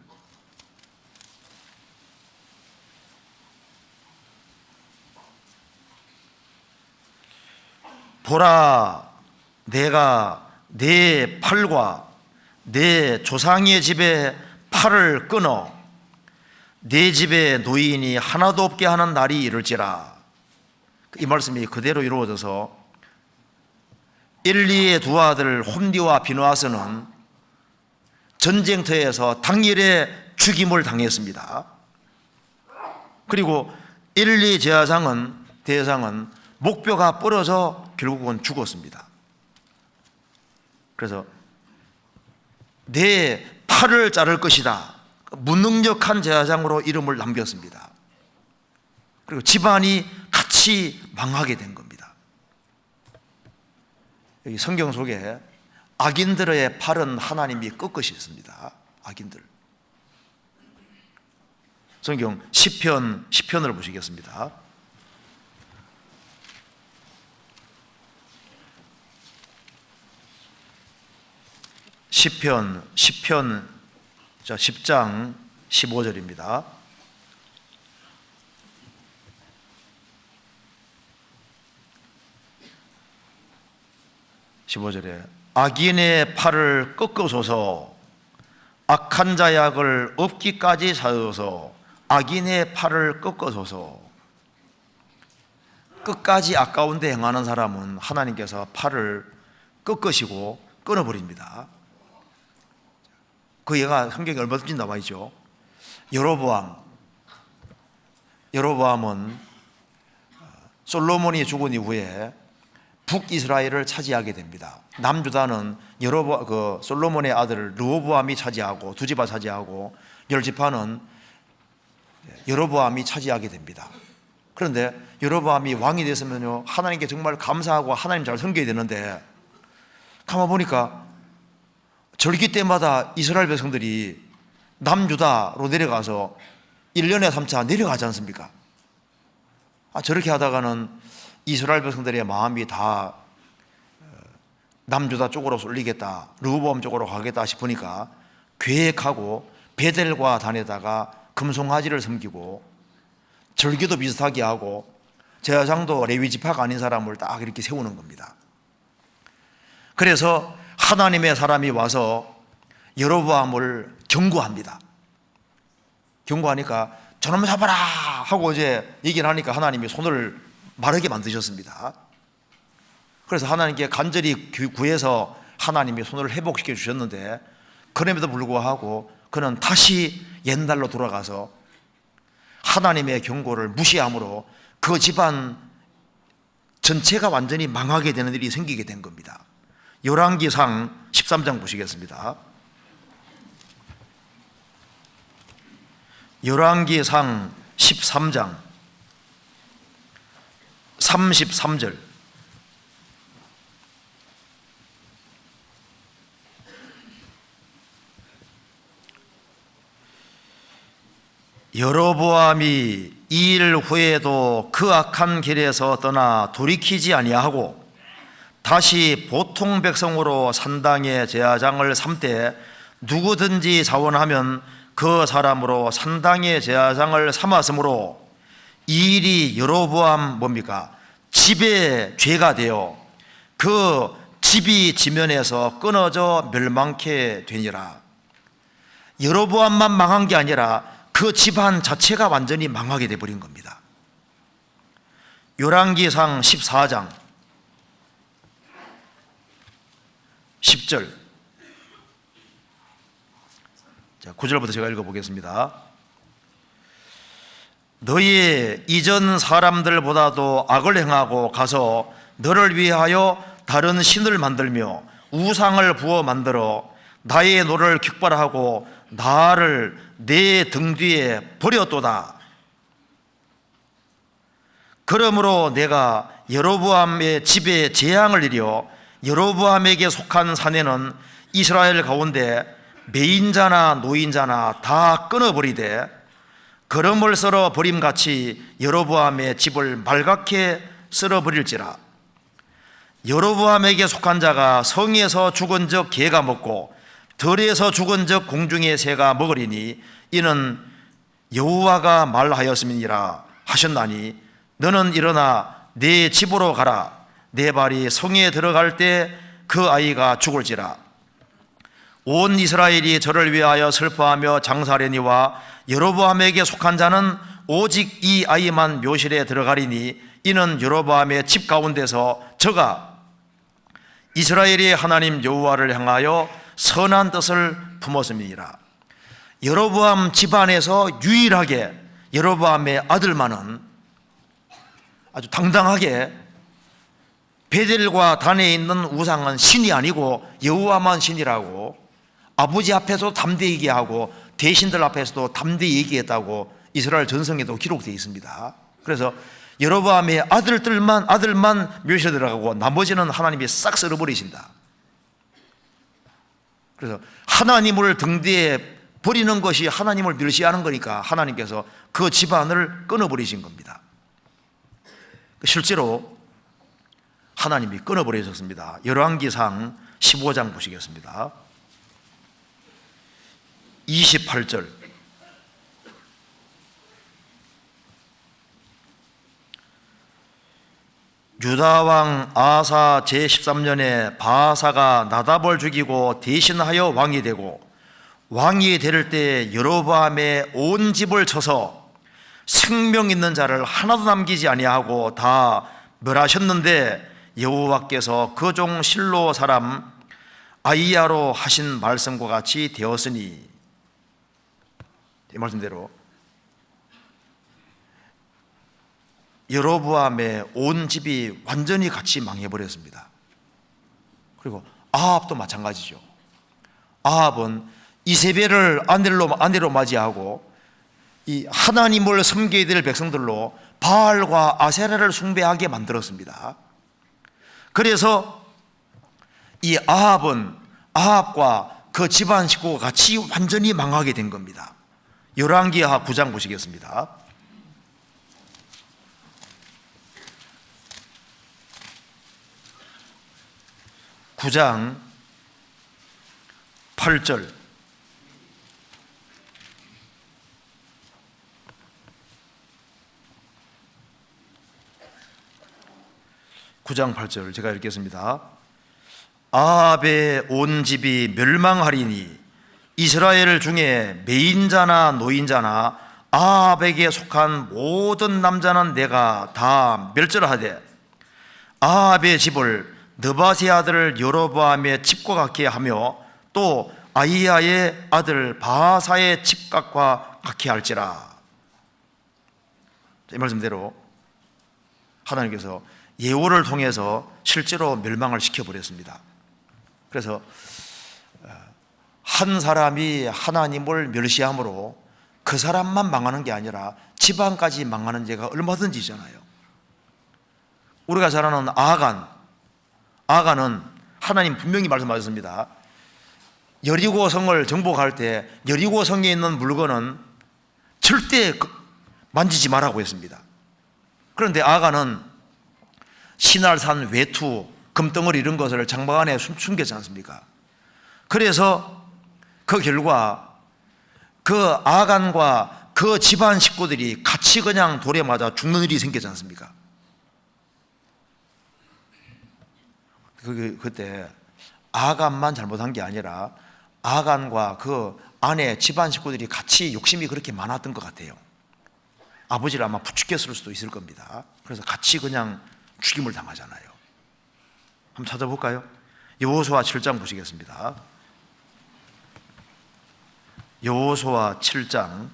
보라, 내가 내 팔과 내 조상의 집에 팔을 끊어 내 집에 노인이 하나도 없게 하는 날이 이를지라. 이 말씀이 그대로 이루어져서 엘리의 두 아들 홈니와 비누아스는 전쟁터에서 당일에 죽임을 당했습니다. 그리고 엘리 대장은 목뼈가 부러져 결국은 죽었습니다. 그래서 내 팔을 자를 것이다, 무능력한 제사장으로 이름을 남겼습니다. 그리고 집안이 같이 망하게 된 겁니다. 여기 성경 속에 악인들의 팔은 하나님이 꺾으셨습니다. 악인들. 성경 시편을 보시겠습니다. 시편 10장 15절입니다. 15절에 악인의 팔을 꺾으소서, 악한 자약을 없기까지 사소서. 악인의 팔을 꺾으소서. 끝까지 아까운 데 행하는 사람은 하나님께서 팔을 꺾으시고 끊어버립니다. 그 예가 성경에 얼마든지 나와 있죠. 여로보암은 솔로몬이 죽은 이후에 북이스라엘을 차지하게 됩니다. 남유다는 솔로몬의 아들 르호보암이 차지하고, 두 지파 차지하고, 열 지파는 여로보암이 차지하게 됩니다. 그런데 여로보암이 왕이 됐으면요, 하나님께 정말 감사하고 하나님 잘 섬겨야 되는데, 가만 보니까 절기 때마다 이스라엘 백성들이 남유다로 내려가서 1년에 3차 내려가지 않습니까? 저렇게 하다가는 이스라엘 백성들의 마음이 다 남유다 쪽으로 쏠리겠다, 르호보암 쪽으로 가겠다 싶으니까 계획하고 베델과 단에다가 금송아지를 섬기고 절기도 비슷하게 하고 제사장도 레위 지파가 아닌 사람을 딱 이렇게 세우는 겁니다. 그래서 하나님의 사람이 와서 여로보암을 경고합니다. 경고하니까 저놈 잡아라 하고 이제 얘기를 하니까 하나님이 손을 마르게 만드셨습니다. 그래서 하나님께 간절히 구해서 하나님이 손을 회복시켜 주셨는데, 그럼에도 불구하고 그는 다시 옛날로 돌아가서 하나님의 경고를 무시함으로 그 집안 전체가 완전히 망하게 되는 일이 생기게 된 겁니다. 열왕기상 13장 보시겠습니다. 열왕기상 13장 33절. 여로보암이 이 일 후에도 그 악한 길에서 떠나 돌이키지 아니하고 다시 보통 백성으로 산당의 제사장을 삼되 누구든지 자원하면 그 사람으로 산당의 제사장을 삼았으므로 이 일이 여로보암 뭡니까? 집의 죄가 되어 그 집이 지면에서 끊어져 멸망케 되니라. 여로보암만 망한 게 아니라 그 집안 자체가 완전히 망하게 되어버린 겁니다. 열왕기상 14장 10절, 9절부터 제가 읽어보겠습니다. 너희 이전 사람들보다도 악을 행하고 가서 너를 위하여 다른 신을 만들며 우상을 부어 만들어 나의 노를 격발하고 나를 내 등 뒤에 버렸도다. 그러므로 내가 여로보암의 집에 재앙을 이려 여로보암에게 속한 사내는 이스라엘 가운데 매인자나 노인자나 다 끊어버리되 거름을 썰어 버림같이 여로보암의 집을 말갛게 썰어버릴지라. 여로보암에게 속한 자가 성에서 죽은 적 개가 먹고 들에서 죽은 적 공중의 새가 먹으리니 이는 여호와가 말하였음이니라 하셨나니 너는 일어나 내 집으로 가라. 내 발이 성에 들어갈 때 그 아이가 죽을지라. 온 이스라엘이 저를 위하여 슬퍼하며 장사하려니와 여로보암에게 속한 자는 오직 이 아이만 묘실에 들어가리니 이는 여로보암의 집 가운데서 저가 이스라엘의 하나님 여호와를 향하여 선한 뜻을 품었음이니라. 여로보암 집안에서 유일하게 여로보암의 아들만은 아주 당당하게 베델과 단에 있는 우상은 신이 아니고 여호와만 신이라고 아버지 앞에서 담대히 얘기하고 대신들 앞에서도 담대히 얘기했다고 이스라엘 전성에도 기록되어 있습니다. 그래서 여로보암의 아들만 묘실에 들어가고 나머지는 하나님이 싹 썰어버리신다. 그래서 하나님을 등대에 버리는 것이 하나님을 멸시하는 거니까 하나님께서 그 집안을 끊어버리신 겁니다. 실제로 하나님이 끊어버리셨습니다. 열왕기상 15장 보시겠습니다. 28절. 유다왕 아사 제13년에 바사가 나답을 죽이고 대신하여 왕이 되고 왕이 될 때 여로보암의 온 집을 쳐서 생명 있는 자를 하나도 남기지 아니하고 다 멸하셨는데 여호와께서 그 종 실로 사람 아이야로 하신 말씀과 같이 되었으니, 이 말씀대로 여로보암의 온 집이 완전히 같이 망해버렸습니다. 그리고 아합도 마찬가지죠. 아합은 이세벨을 아내로 맞이하고 이 하나님을 섬겨야 될 백성들로 바알과 아세라를 숭배하게 만들었습니다. 그래서 이 아합과 그 집안 식구가 같이 완전히 망하게 된 겁니다. 열왕기하 9장 보시겠습니다. 9장 8절. 제가 읽겠습니다. 아합의 온 집이 멸망하리니 이스라엘 중에 매인자나 노인자나 아합에게 속한 모든 남자는 내가 다 멸절하되 아합의 집을 느바세 아들 여로보암의 집과 같게 하며 또 아이야의 아들 바사의 집과 같게 할지라. 이 말씀대로 하나님께서 예후를 통해서 실제로 멸망을 시켜버렸습니다. 그래서 한 사람이 하나님을 멸시함으로 그 사람만 망하는 게 아니라 집안까지 망하는 죄가 얼마든지 있잖아요. 우리가 잘 아는 아간은 하나님 분명히 말씀하셨습니다. 여리고 성을 정복할 때 여리고 성에 있는 물건은 절대 만지지 말라고 했습니다. 그런데 아간은 신할산 외투, 금덩어리 이런 것을 장막 안에 숨겼지 않습니까? 그래서 그 결과 그 아간과 그 집안 식구들이 같이 그냥 돌에 맞아 죽는 일이 생겼지 않습니까? 그때 아간만 잘못한 게 아니라 아간과 그 아내 집안 식구들이 같이 욕심이 그렇게 많았던 것 같아요. 아버지를 아마 부추겼을 수도 있을 겁니다. 그래서 같이 그냥 죽임을 당하잖아요. 한번 찾아볼까요? 여호수아 7장 보시겠습니다. 여호수아 7장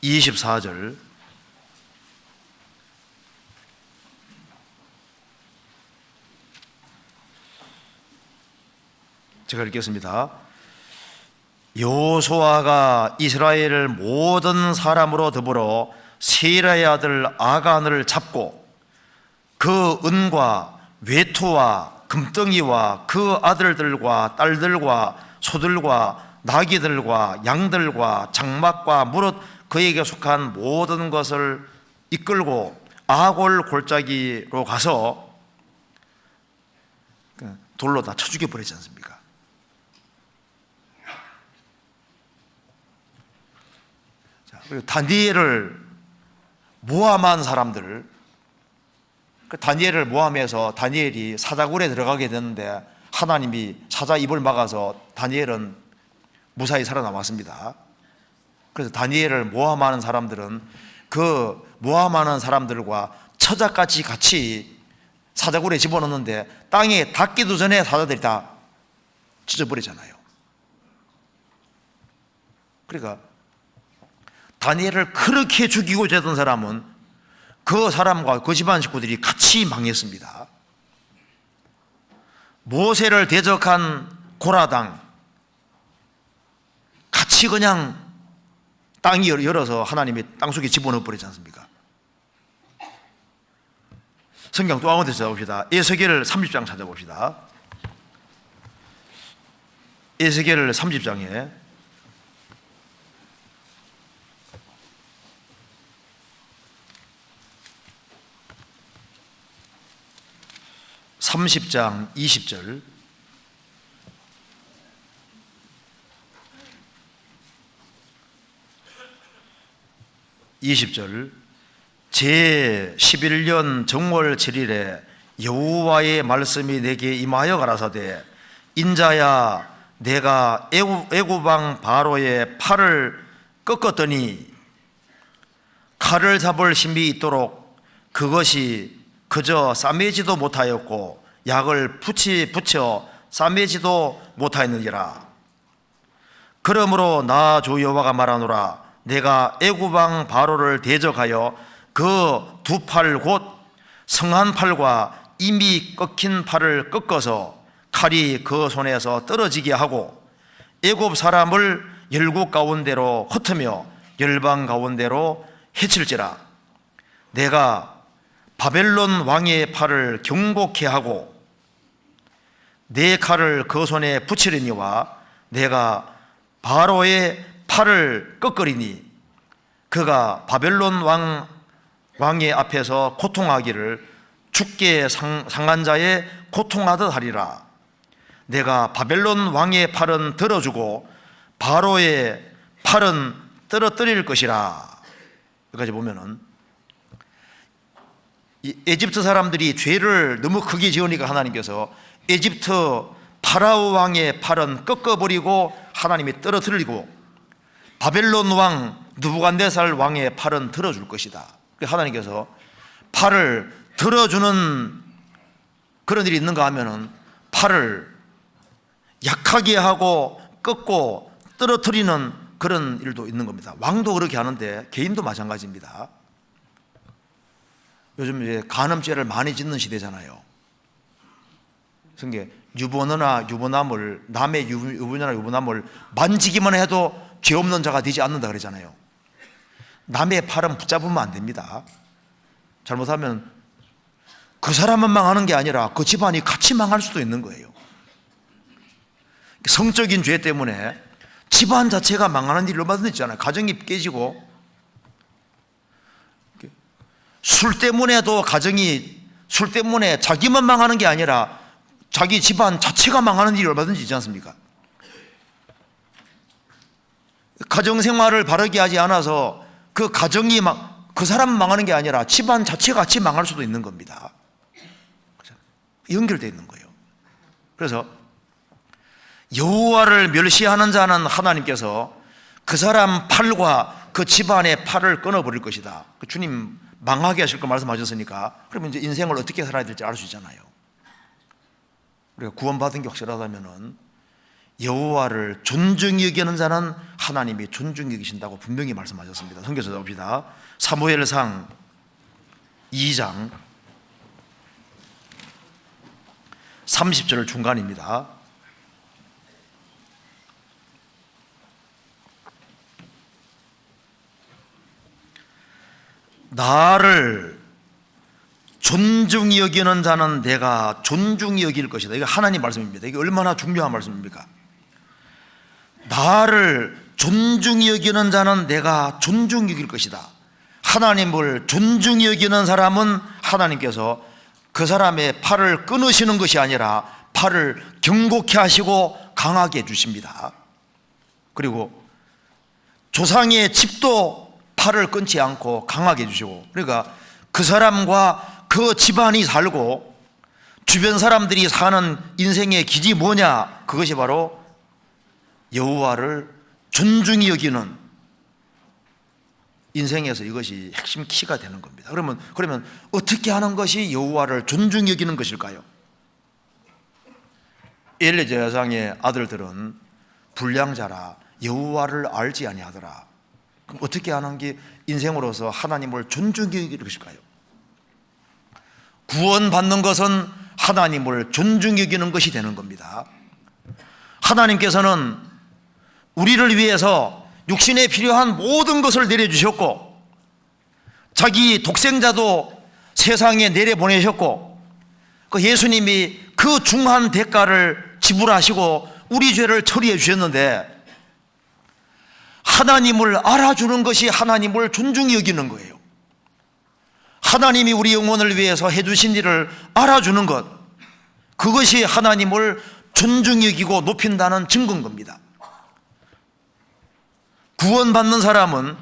24절. 제가 읽겠습니다. 여호수아가 이스라엘을 모든 사람으로 더불어 세라의 아들 아간을 잡고 그 은과 외투와 금덩이와 그 아들들과 딸들과 소들과 나귀들과 양들과 장막과 무릇 그에게 속한 모든 것을 이끌고 아골 골짜기로 가서 돌로 다 쳐 죽여버리지 않습니까? 그리고 다니엘을 모함한 사람들, 다니엘을 모함해서 다니엘이 사자굴에 들어가게 되는데 하나님이 사자 입을 막아서 다니엘은 무사히 살아남았습니다. 그래서 다니엘을 모함하는 사람들은 그 모함하는 사람들과 처자같이 같이 사자굴에 집어넣는데 땅에 닿기도 전에 사자들이 다 찢어버리잖아요. 그러니까 다니엘을 그렇게 죽이고자 했던 사람은 그 사람과 그 집안 식구들이 같이 망했습니다. 모세를 대적한 고라당 같이 그냥 땅이 열어서 하나님이 땅속에 집어넣어 버리지 않습니까? 성경 또 한 군데 찾아봅시다. 에스겔 30장 찾아봅시다. 에스겔 30장에 (30장) 20절 제11년 정월 7일에 여호와의 말씀이 내게 임하여 가라사대 인자야 내가 애굽 왕 바로의 팔을 꺾었더니 칼을 잡을 힘이 있도록 그것이 그저 싸매지도 못하였고 약을 붙여 싸매지도 못하였느니라. 그러므로 나 주 여호와가 말하노라 내가 애굽 왕 바로를 대적하여 그 두 팔 곧 성한 팔과 이미 꺾인 팔을 꺾어서 칼이 그 손에서 떨어지게 하고 애굽 사람을 열국 가운데로 흩으며 열방 가운데로 해칠지라. 내가 바벨론 왕의 팔을 경고케 하고 내 칼을 그 손에 붙이리니와 내가 바로의 팔을 꺾으리니 그가 바벨론 왕의 앞에서 고통하기를 죽게 상한 자의 고통하듯 하리라. 내가 바벨론 왕의 팔은 들어주고 바로의 팔은 떨어뜨릴 것이라. 여기까지 보면은 이 에집트 사람들이 죄를 너무 크게 지으니까 하나님께서 에집트 파라오 왕의 팔은 꺾어버리고 하나님이 떨어뜨리고 바벨론 왕 느부갓네살 왕의 팔은 들어줄 것이다. 하나님께서 팔을 들어주는 그런 일이 있는가 하면은 팔을 약하게 하고 꺾고 떨어뜨리는 그런 일도 있는 겁니다. 왕도 그렇게 하는데 개인도 마찬가지입니다. 요즘 이제 간음죄를 많이 짓는 시대잖아요. 그게 유부녀나 유부남을 남의 유부녀나 유부남을 만지기만 해도 죄 없는 자가 되지 않는다 그러잖아요. 남의 팔은 붙잡으면 안 됩니다. 잘못하면 그 사람만 망하는 게 아니라 그 집안이 같이 망할 수도 있는 거예요. 성적인 죄 때문에 집안 자체가 망하는 일이 얼마든지 있잖아요. 가정이 깨지고 술 때문에도 술 때문에 자기만 망하는 게 아니라 자기 집안 자체가 망하는 일이 얼마든지 있지 않습니까? 가정생활을 바르게 하지 않아서 그 가정이 그 사람만 망하는 게 아니라 집안 자체가 같이 망할 수도 있는 겁니다. 연결되어 있는 거예요. 그래서 여호와를 멸시하는 자는 하나님께서 그 사람 팔과 그 집안의 팔을 끊어버릴 것이다. 주님 망하게 하실 거 말씀하셨으니까 그러면 이제 인생을 어떻게 살아야 될지 알 수 있잖아요. 우리가 구원받은 게 확실하다면은 여호와를 존중히 여기는 자는 하나님이 존중히 여기신다고 분명히 말씀하셨습니다. 성경 찾아봅시다. 사무엘상 2장 30절 중간입니다. 나를 존중히 여기는 자는 내가 존중히 여길 것이다. 이게 하나님 말씀입니다. 이게 얼마나 중요한 말씀입니까? 나를 존중히 여기는 자는 내가 존중히 여길 것이다. 하나님을 존중히 여기는 사람은 하나님께서 그 사람의 팔을 끊으시는 것이 아니라 팔을 경고케 하시고 강하게 해주십니다. 그리고 조상의 집도 팔을 끊지 않고 강하게 해주시고, 그러니까 그 사람과 그 집안이 살고 주변 사람들이 사는 인생의 길이 뭐냐? 그것이 바로 여호와를 존중히 여기는, 인생에서 이것이 핵심 키가 되는 겁니다. 그러면 어떻게 하는 것이 여호와를 존중히 여기는 것일까요? 엘리 제사장의 아들들은 불량자라 여호와를 알지 아니하더라. 그럼 어떻게 하는 게 인생으로서 하나님을 존중히 여기는 것일까요? 구원받는 것은 하나님을 존중히 여기는 것이 되는 겁니다. 하나님께서는 우리를 위해서 육신에 필요한 모든 것을 내려주셨고 자기 독생자도 세상에 내려보내셨고 그 예수님이 그 중한 대가를 지불하시고 우리 죄를 처리해 주셨는데, 하나님을 알아주는 것이 하나님을 존중히 여기는 거예요. 하나님이 우리 영혼을 위해서 해주신 일을 알아주는 것, 그것이 하나님을 존중히 여기고 높인다는 증거인 겁니다. 구원받는 사람은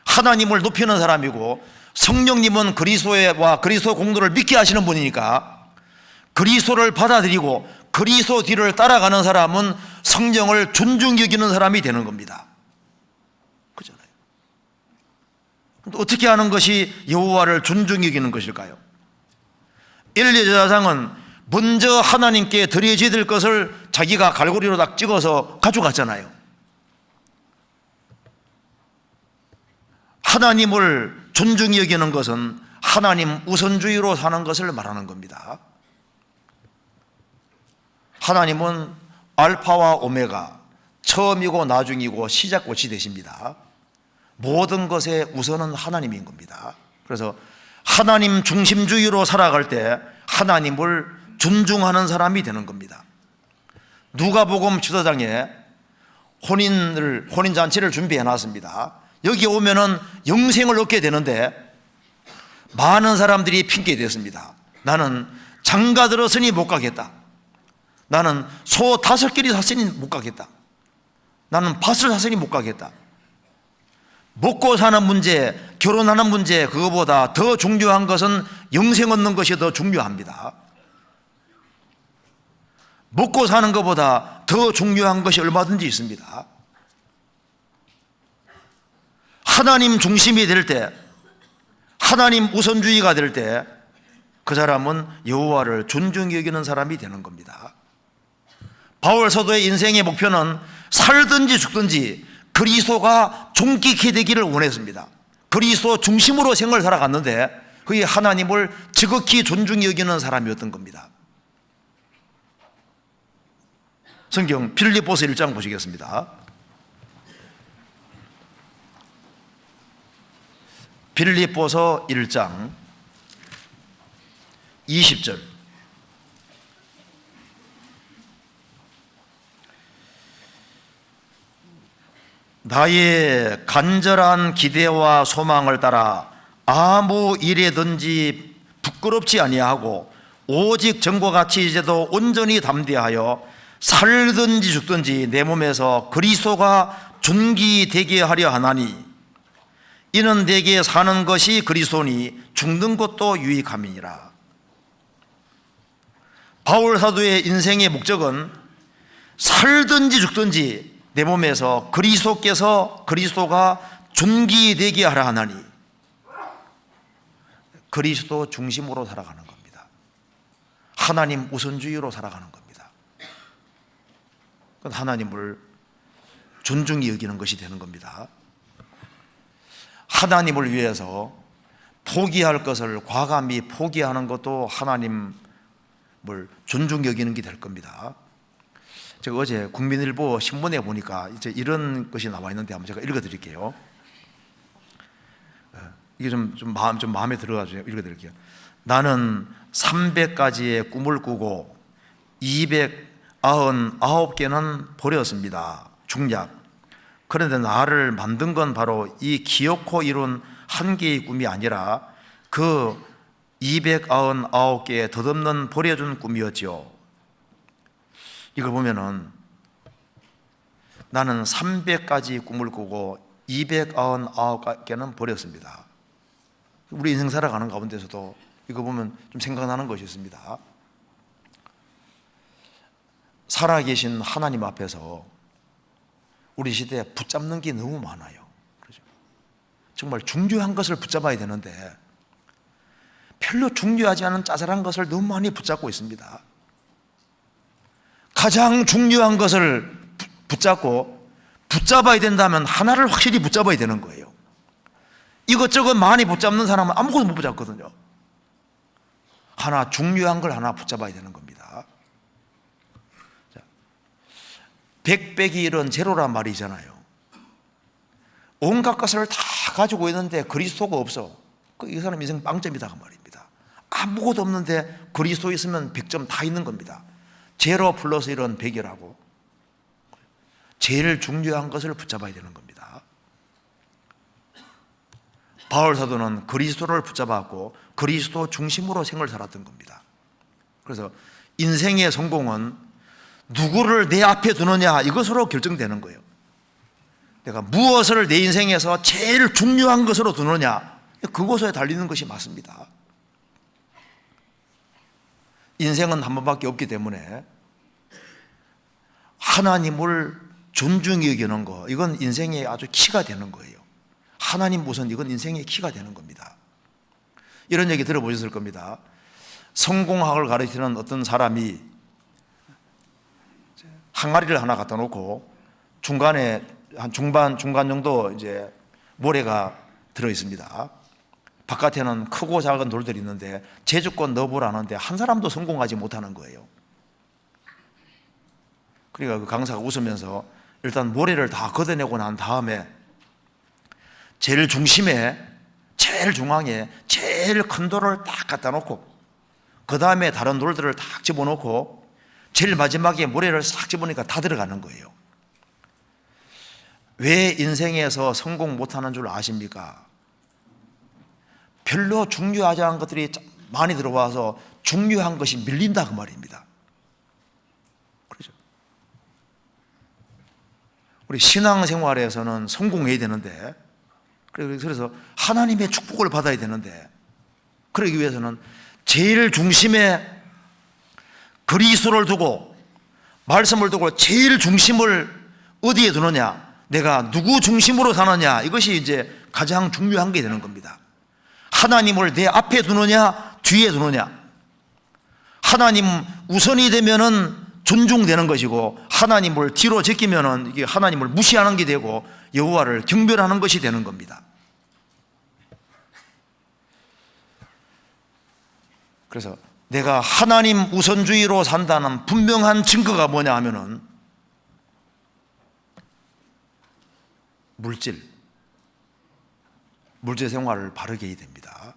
하나님을 높이는 사람이고, 성령님은 그리스도와 그리스도 공로를 믿게 하시는 분이니까 그리스도를 받아들이고 그리스도 뒤를 따라가는 사람은 성령을 존중히 여기는 사람이 되는 겁니다. 그렇잖아요. 어떻게 하는 것이 여호와를 존중히 여기는 것일까요? 엘리 제사장은 먼저 하나님께 드려져야 될 것을 자기가 갈고리로 딱 찍어서 가져갔잖아요. 하나님을 존중히 여기는 것은 하나님 우선주의로 사는 것을 말하는 겁니다. 하나님은 알파와 오메가, 처음이고 나중이고 시작끝이 되십니다. 모든 것의 우선은 하나님인 겁니다. 그래서 하나님 중심주의로 살아갈 때 하나님을 존중하는 사람이 되는 겁니다. 누가복음 주차장에 혼인잔치를 준비해 놨습니다. 여기 오면은 영생을 얻게 되는데 많은 사람들이 핑계 댔습니다. 나는 장가 들었으니 못 가겠다. 나는 소 5개리 샀으니 못 가겠다. 나는 밭을 샀으니 못 가겠다. 먹고 사는 문제, 결혼하는 문제, 그거보다 더 중요한 것은 영생 얻는 것이 더 중요합니다. 먹고 사는 것보다 더 중요한 것이 얼마든지 있습니다. 하나님 중심이 될 때, 하나님 우선주의가 될 때 그 사람은 여호와를 존중히 여기는 사람이 되는 겁니다. 바울 사도의 인생의 목표는 살든지 죽든지 그리스도가 존귀케 되기를 원했습니다. 그리스도 중심으로 생을 살아갔는데 그게 하나님을 지극히 존중히 여기는 사람이었던 겁니다. 성경 빌립보서 1장 보시겠습니다. 빌립보서 1장 20절. 나의 간절한 기대와 소망을 따라 아무 일에든지 부끄럽지 아니하고 오직 전과 같이 이제도 온전히 담대하여 살든지 죽든지 내 몸에서 그리스도가 존귀되게 하려 하나니 이는 내게 사는 것이 그리스도니 죽는 것도 유익함이니라. 바울 사도의 인생의 목적은 살든지 죽든지 내 몸에서 그리스도가 존귀되게 하라 하나니, 그리스도 중심으로 살아가는 겁니다. 하나님 우선주의로 살아가는 겁니다. 하나님을 존중히 여기는 것이 되는 겁니다. 하나님을 위해서 포기할 것을 과감히 포기하는 것도 하나님을 존중히 여기는 게 될 겁니다. 제가 어제 국민일보 신문에 보니까 이제 이런 것이 나와 있는데 한번 제가 읽어드릴게요. 이게 좀 마음에 들어가지고 읽어드릴게요. 나는 300가지의 꿈을 꾸고 299개는 버렸습니다. 중략. 그런데 나를 만든 건 바로 이 기어코 이룬 한 개의 꿈이 아니라 그 299개의 덧없는 버려준 꿈이었지요. 이걸 보면은 나는 300가지 꿈을 꾸고 299개는 버렸습니다. 우리 인생 살아가는 가운데서도 이거 보면 좀 생각나는 것이 있습니다. 살아계신 하나님 앞에서 우리 시대에 붙잡는 게 너무 많아요. 그렇죠? 정말 중요한 것을 붙잡아야 되는데 별로 중요하지 않은 짜잘한 것을 너무 많이 붙잡고 있습니다. 가장 중요한 것을 붙잡고 붙잡아야 된다면 하나를 확실히 붙잡아야 되는 거예요. 이것저것 많이 붙잡는 사람은 아무것도 못 붙잡거든요. 하나 중요한 걸 하나 붙잡아야 되는 겁니다. 백백이 이런 제로란 말이잖아요. 온갖 것을 다 가지고 있는데 그리스도가 없어. 이 사람 인생 빵점이다 그 말입니다. 아무것도 없는데 그리스도 있으면 100점 다 있는 겁니다. 제로 플러스 1은 100이라고. 제일 중요한 것을 붙잡아야 되는 겁니다. 바울 사도는 그리스도를 붙잡았고 그리스도 중심으로 생을 살았던 겁니다. 그래서 인생의 성공은 누구를 내 앞에 두느냐 이것으로 결정되는 거예요. 내가 무엇을 내 인생에서 제일 중요한 것으로 두느냐 그것에 달리는 것이 맞습니다. 인생은 한 번밖에 없기 때문에 하나님을 존중히 여기는 거 이건 인생의 아주 키가 되는 거예요. 하나님 우선 이건 인생의 키가 되는 겁니다. 이런 얘기 들어보셨을 겁니다. 성공학을 가르치는 어떤 사람이 항아리를 하나 갖다 놓고 중간에 한 중간 정도 이제 모래가 들어 있습니다. 바깥에는 크고 작은 돌들이 있는데 제주권 넣어보라는데 한 사람도 성공하지 못하는 거예요. 그러니까 그 강사가 웃으면서 일단 모래를 다 걷어내고 난 다음에 제일 중심에 제일 중앙에 제일 큰 돌을 딱 갖다 놓고 그 다음에 다른 돌들을 딱 집어넣고 제일 마지막에 모래를 싹 집으니까 다 들어가는 거예요. 왜 인생에서 성공 못하는 줄 아십니까? 별로 중요하지 않은 것들이 많이 들어와서 중요한 것이 밀린다 그 말입니다. 그렇죠? 우리 신앙생활에서는 성공해야 되는데 그래서 하나님의 축복을 받아야 되는데 그러기 위해서는 제일 중심에 그리스도를 두고 말씀을 두고 제일 중심을 어디에 두느냐 내가 누구 중심으로 사느냐 이것이 이제 가장 중요한 게 되는 겁니다. 하나님을 내 앞에 두느냐 뒤에 두느냐 하나님 우선이 되면은 존중되는 것이고 하나님을 뒤로 제끼면은 이게 하나님을 무시하는 게 되고 여호와를 경멸하는 것이 되는 겁니다. 그래서 내가 하나님 우선주의로 산다는 분명한 증거가 뭐냐 하면은 물질 생활을 바르게 해야 됩니다.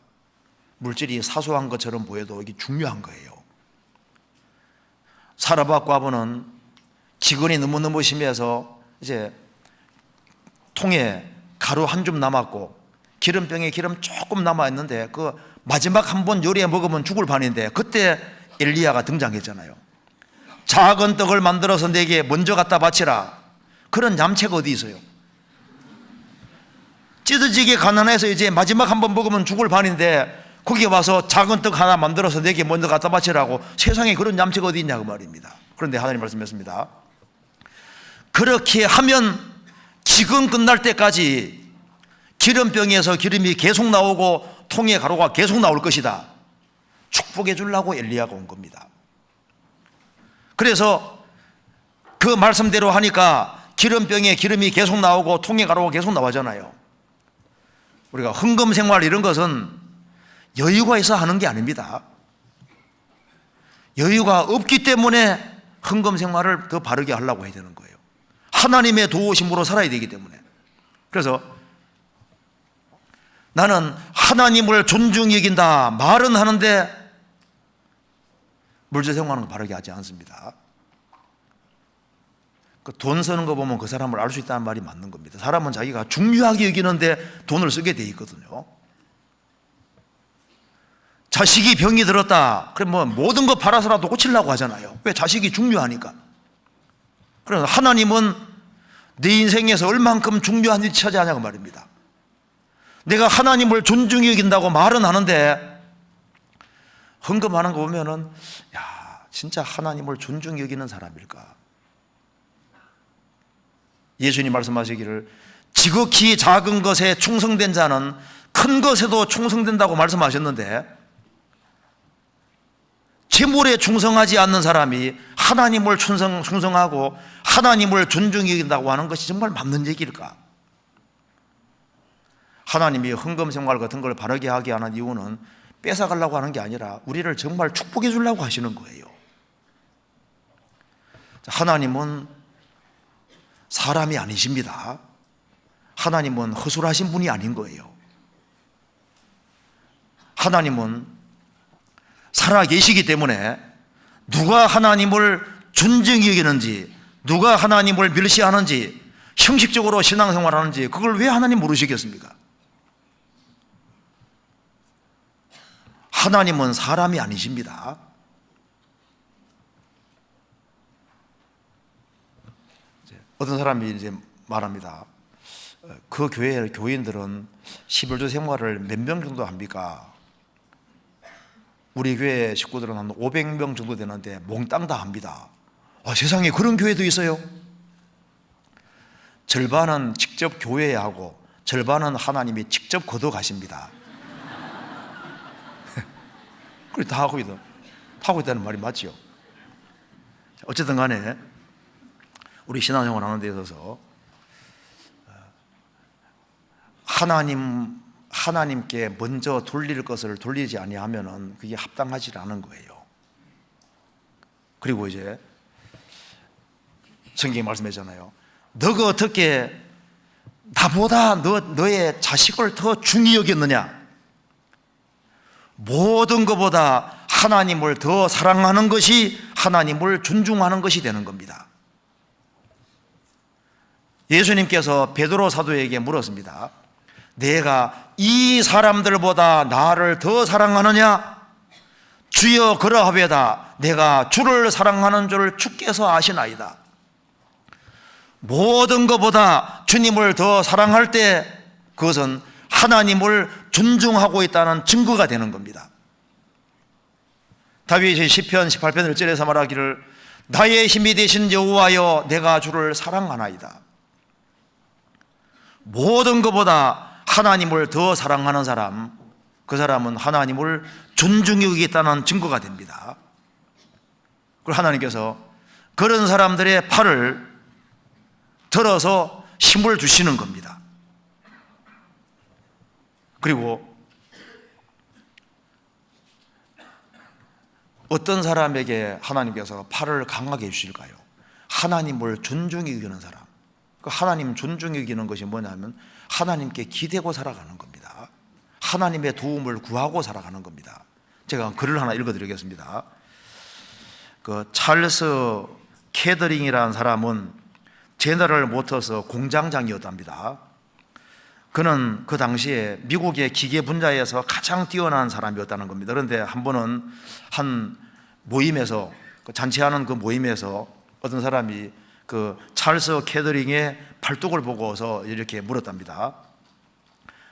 물질이 사소한 것처럼 보여도 이게 중요한 거예요. 사라밧 과부는 기근이 너무너무 심해서 이제 통에 가루 한 줌 남았고 기름병에 기름 조금 남아있는데 그 마지막 한 번 요리해 먹으면 죽을 판인데 그때 엘리야가 등장했잖아요. 작은 떡을 만들어서 내게 먼저 갖다 바치라. 그런 얌체가 어디 있어요? 찢어지게 가난해서 이제 마지막 한 번 먹으면 죽을 판인데 거기 와서 작은 떡 하나 만들어서 내게 먼저 갖다 바치라고. 세상에 그런 얌체가 어디 있냐고 말입니다. 그런데 하나님 말씀했습니다. 그렇게 하면 기근 끝날 때까지 기름병에서 기름이 계속 나오고 통에 가루가 계속 나올 것이다. 축복해 주려고 엘리야가 온 겁니다. 그래서 그 말씀대로 하니까 기름병에 기름이 계속 나오고 통에 가루가 계속 나오잖아요. 우리가 헌금 생활 이런 것은 여유가 있어 하는 게 아닙니다. 여유가 없기 때문에 헌금 생활을 더 바르게 하려고 해야 되는 거예요. 하나님의 도우심으로 살아야 되기 때문에. 그래서 나는 하나님을 존중히 여긴다 말은 하는데 물질 생활은 바르게 하지 않습니다. 그 돈 쓰는 거 보면 그 사람을 알 수 있다는 말이 맞는 겁니다. 사람은 자기가 중요하게 여기는데 돈을 쓰게 돼 있거든요. 자식이 병이 들었다. 그럼 뭐 모든 거 팔아서라도 고치려고 하잖아요. 왜? 자식이 중요하니까. 그래서 하나님은 내 인생에서 얼만큼 중요한 위치 차지하냐고 말입니다. 내가 하나님을 존중히 여긴다고 말은 하는데 헌금하는 거 보면은 야, 진짜 하나님을 존중히 여기는 사람일까? 예수님 말씀하시기를 지극히 작은 것에 충성된 자는 큰 것에도 충성된다고 말씀하셨는데, 재물에 충성하지 않는 사람이 하나님을 충성하고 하나님을 존중히 여긴다고 하는 것이 정말 맞는 얘기일까? 하나님이 헌금 생활 같은 걸 바르게 하게 하는 이유는 뺏어가려고 하는 게 아니라 우리를 정말 축복해 주려고 하시는 거예요. 하나님은 사람이 아니십니다. 하나님은 허술하신 분이 아닌 거예요. 하나님은 살아 계시기 때문에 누가 하나님을 존중히 여기는지, 누가 하나님을 멸시하는지, 형식적으로 신앙생활하는지 그걸 왜 하나님 모르시겠습니까? 하나님은 사람이 아니십니다. 어떤 사람이 이제 말합니다. 그 교회 교인들은 11조 생활을 몇 명 정도 합니까? 우리 교회 식구들은 한 500명 정도 되는데 몽땅 다 합니다. 세상에 그런 교회도 있어요? 절반은 직접 교회에 하고 절반은 하나님이 직접 거둬 가십니다. 그래 다 하고 있다는 말이 맞죠? 어쨌든 간에 우리 신앙생활 하는 데 있어서 하나님께 먼저 돌릴 것을 돌리지 아니하면은 그게 합당하지 않은 거예요. 그리고 이제 성경이 말씀했잖아요. 너가 어떻게 나보다 너의 자식을 더 중히 여겼느냐? 모든 것보다 하나님을 더 사랑하는 것이 하나님을 존중하는 것이 되는 겁니다. 예수님께서 베드로 사도에게 물었습니다. 내가 이 사람들보다 나를 더 사랑하느냐? 주여 그러하배다. 내가 주를 사랑하는 줄 주께서 아시나이다. 모든 것보다 주님을 더 사랑할 때 그것은 하나님을 존중하고 있다는 증거가 되는 겁니다. 다윗이 시편 18편 1절에서 말하기를 나의 힘이 되신 여호와여 내가 주를 사랑하나이다. 모든 것보다 하나님을 더 사랑하는 사람, 그 사람은 하나님을 존중히 여기겠다는 증거가 됩니다. 그리고 하나님께서 그런 사람들의 팔을 들어서 힘을 주시는 겁니다. 그리고 어떤 사람에게 하나님께서 팔을 강하게 해주실까요? 하나님을 존중히 여기는 사람. 그 하나님 존중히 여기는 것이 뭐냐면 하나님께 기대고 살아가는 겁니다. 하나님의 도움을 구하고 살아가는 겁니다. 제가 글을 하나 읽어드리겠습니다. 그 찰스 캐더링이라는 사람은 제너럴 모터스 공장장이었답니다. 그는 그 당시에 미국의 기계 분야에서 가장 뛰어난 사람이었다는 겁니다. 그런데 한 번은 한 모임에서, 잔치하는 그 모임에서 어떤 사람이 그 찰스 캐더링의 팔뚝을 보고서 이렇게 물었답니다.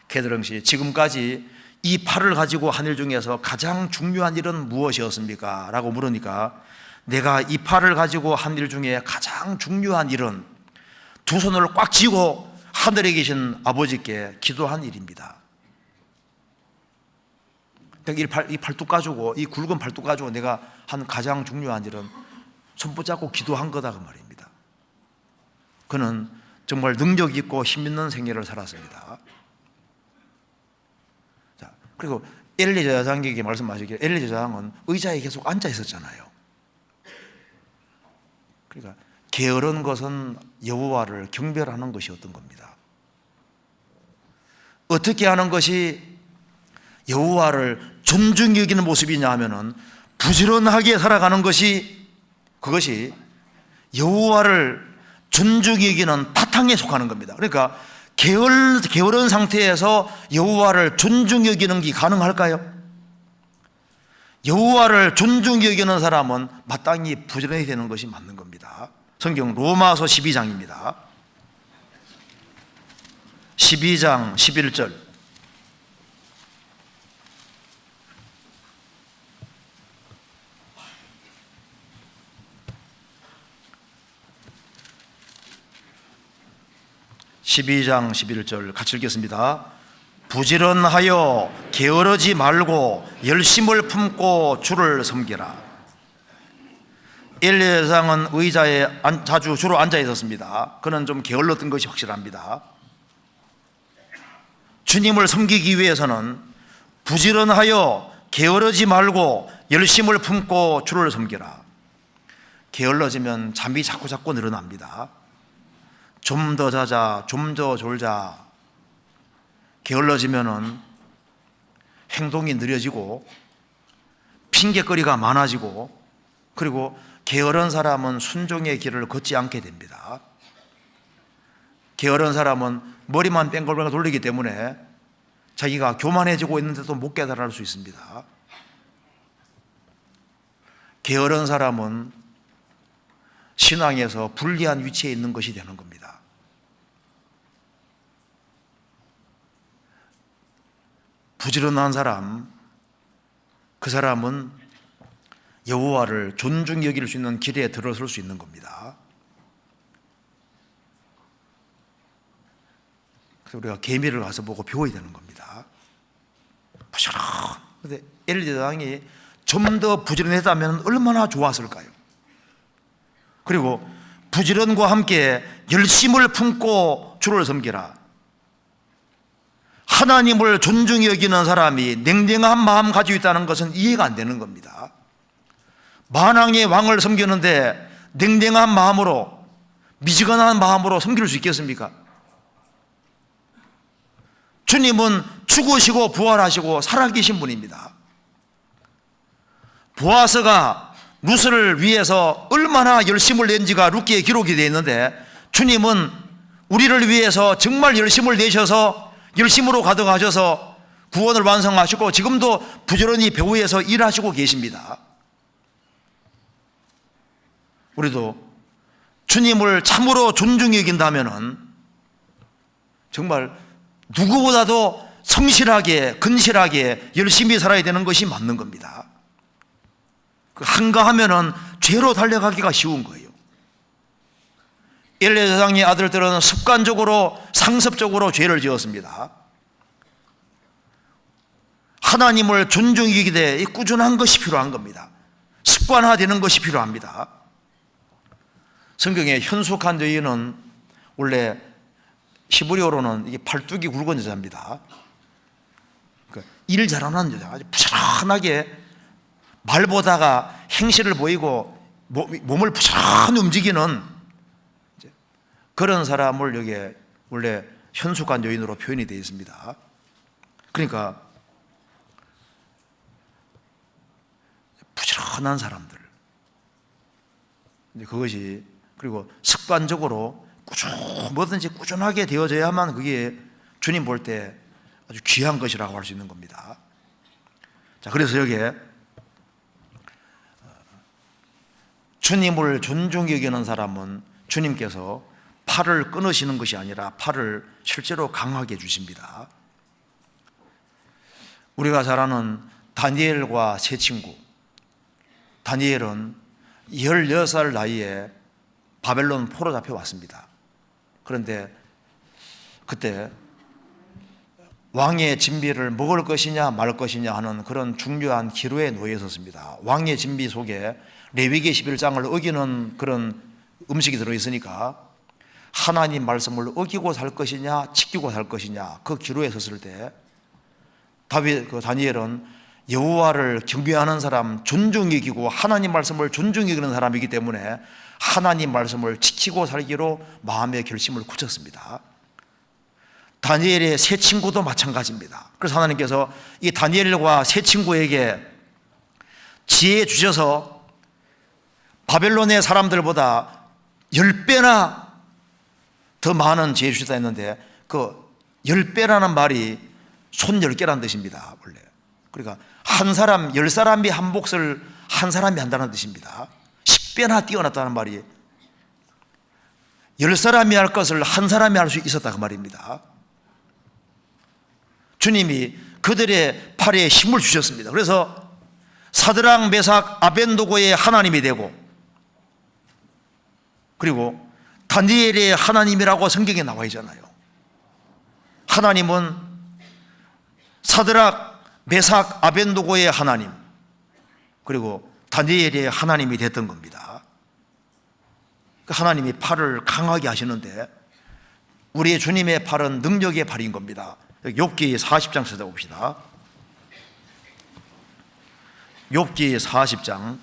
캐더링 씨, 지금까지 이 팔을 가지고 한 일 중에서 가장 중요한 일은 무엇이었습니까? 라고 물으니까 내가 이 팔을 가지고 한 일 중에 가장 중요한 일은 두 손을 꽉 쥐고 하늘에 계신 아버지께 기도한 일입니다. 이 팔뚝 가지고, 이 굵은 팔뚝 가지고 내가 한 가장 중요한 일은 손 붙잡고 기도한 거다 그 말입니다. 그는 정말 능력 있고 힘 있는 생애를 살았습니다. 자, 그리고 엘리 제사장에게 말씀하시기를 엘리 제사장은 의자에 계속 앉아 있었잖아요. 그러니까 게으른 것은 여호와를 경배하는 것이었던 겁니다. 어떻게 하는 것이 여호와를 존중히 여기는 모습이냐 하면은 부지런하게 살아가는 것이, 그것이 여호와를 존중히 여기는 바탕에 속하는 겁니다. 그러니까 게으른 상태에서 여호와를 존중히 여기는 게 가능할까요? 여호와를 존중히 여기는 사람은 마땅히 부지런히 되는 것이 맞는 겁니다. 성경 로마서 12장입니다. 12장 11절. 12장 11절 같이 읽겠습니다. 부지런하여 게으르지 말고 열심을 품고 주를 섬기라. 엘리야 제사장은 의자에 자주 주로 앉아 있었습니다. 그는 좀 게을렀던 것이 확실합니다. 주님을 섬기기 위해서는 부지런하여 게으르지 말고 열심을 품고 주를 섬기라. 게을러지면 잠이 자꾸 늘어납니다. 좀 더 자자, 좀 더 졸자. 게을러지면은 행동이 느려지고 핑계거리가 많아지고, 그리고 게으른 사람은 순종의 길을 걷지 않게 됩니다. 게으른 사람은 머리만 뺑글뺑글 돌리기 때문에 자기가 교만해지고 있는데도 못 깨달을 수 있습니다. 게으른 사람은 신앙에서 불리한 위치에 있는 것이 되는 겁니다. 부지런한 사람, 그 사람은 여호와를 존중히 여길 수 있는 길에 들어설 수 있는 겁니다. 그래서 우리가 계미를 가서 보고 배워야 되는 겁니다. 부지런. 그런데 엘리 제사장이 좀 더 부지런했다면 얼마나 좋았을까요? 그리고 부지런과 함께 열심을 품고 주를 섬기라. 하나님을 존중히 여기는 사람이 냉랭한 마음 가지고 있다는 것은 이해가 안 되는 겁니다. 만왕의 왕을 섬기는데 냉랭한 마음으로, 미지근한 마음으로 섬길 수 있겠습니까? 주님은 죽으시고 부활하시고 살아계신 분입니다. 보아스가 룻을 위해서 얼마나 열심을 낸지가 룻기에 기록이 되어 있는데, 주님은 우리를 위해서 정말 열심을 내셔서 열심으로 가득하셔서 구원을 완성하시고 지금도 부지런히 배후에서 일하시고 계십니다. 우리도 주님을 참으로 존중히 여긴다면 정말 누구보다도 성실하게, 근실하게 열심히 살아야 되는 것이 맞는 겁니다. 한가하면은 죄로 달려가기가 쉬운 거예요. 엘리야 제사장의 아들들은 습관적으로, 상습적으로 죄를 지었습니다. 하나님을 존중히 여기되 꾸준한 것이 필요한 겁니다. 습관화되는 것이 필요합니다. 성경에 현숙한 여인은 원래 히브리어로는 이게 팔뚝이 굵은 여자입니다. 그러니까 일 잘하는 여자, 아주 부지런하게 말보다가 행실을 보이고 몸을 부지런히 움직이는 그런 사람을 여기에 원래 현숙한 여인으로 표현이 되어 있습니다. 그러니까 부지런한 사람들, 그것이, 그리고 습관적으로 뭐든지 꾸준하게 되어져야만 그게 주님 볼 때 아주 귀한 것이라고 할 수 있는 겁니다. 자, 그래서 여기에 주님을 존중히 여기는 사람은 주님께서 팔을 끊으시는 것이 아니라 팔을 실제로 강하게 해주십니다. 우리가 잘 아는 다니엘과 세 친구, 다니엘은 16살 나이에 바벨론 포로 잡혀왔습니다. 그런데 그때 왕의 진비를 먹을 것이냐 말 것이냐 하는 그런 중요한 기로에 놓여 있었습니다. 왕의 진비 속에 레위기 11장을 어기는 그런 음식이 들어있으니까 하나님 말씀을 어기고 살 것이냐 지키고 살 것이냐, 그 기로에 섰을 때 다니엘은 여호와를 경배하는 사람, 존중히 여기고 하나님 말씀을 존중히 여기는 사람이기 때문에 하나님 말씀을 지키고 살기로 마음의 결심을 굳혔습니다. 다니엘의 세 친구도 마찬가지입니다. 그래서 하나님께서 이 다니엘과 세 친구에게 지혜 주셔서 바벨론의 사람들보다 10배나 더 많은 지혜 주셨다 했는데, 그 10배라는 말이 손 10개라는 뜻입니다, 원래. 그러니까 한 사람, 10사람이 한 몫을 한 사람이 한다는 뜻입니다. 10배나 뛰어났다는 말이 10사람이 할 것을 한 사람이 할 수 있었다 그 말입니다. 주님이 그들의 팔에 힘을 주셨습니다. 그래서 사드락, 메삭, 아벤노고의 하나님이 되고, 그리고 다니엘의 하나님이라고 성경에 나와 있잖아요. 하나님은 사드락, 메삭, 아벤노고의 하나님, 그리고 다니엘의 하나님이 됐던 겁니다. 하나님이 팔을 강하게 하시는데 우리의 주님의 팔은 능력의 팔인 겁니다. 욥기 40장 찾아봅시다. 욥기 40장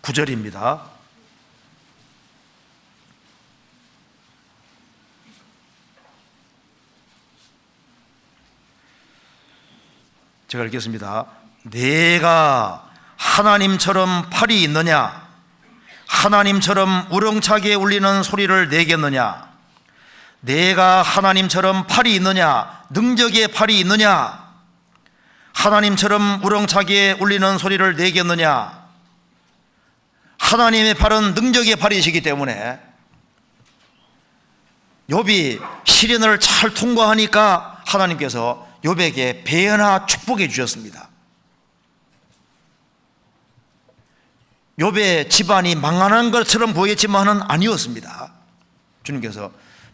9절입니다. 제가 읽겠습니다. 내가 하나님처럼 팔이 있느냐? 하나님처럼 우렁차게 울리는 소리를 내겠느냐? 내가 하나님처럼 팔이 있느냐? 능력의 팔이 있느냐? 하나님처럼 우렁차게 울리는 소리를 내겠느냐? 하나님의 팔은 능력의 팔이시기 때문에 욥이 시련을 잘 통과하니까 하나님께서 욥에게 배은하 축복해 주셨습니다. 욥의 집안이 망하는 것처럼 보였지만은 아니었습니다. 주님께서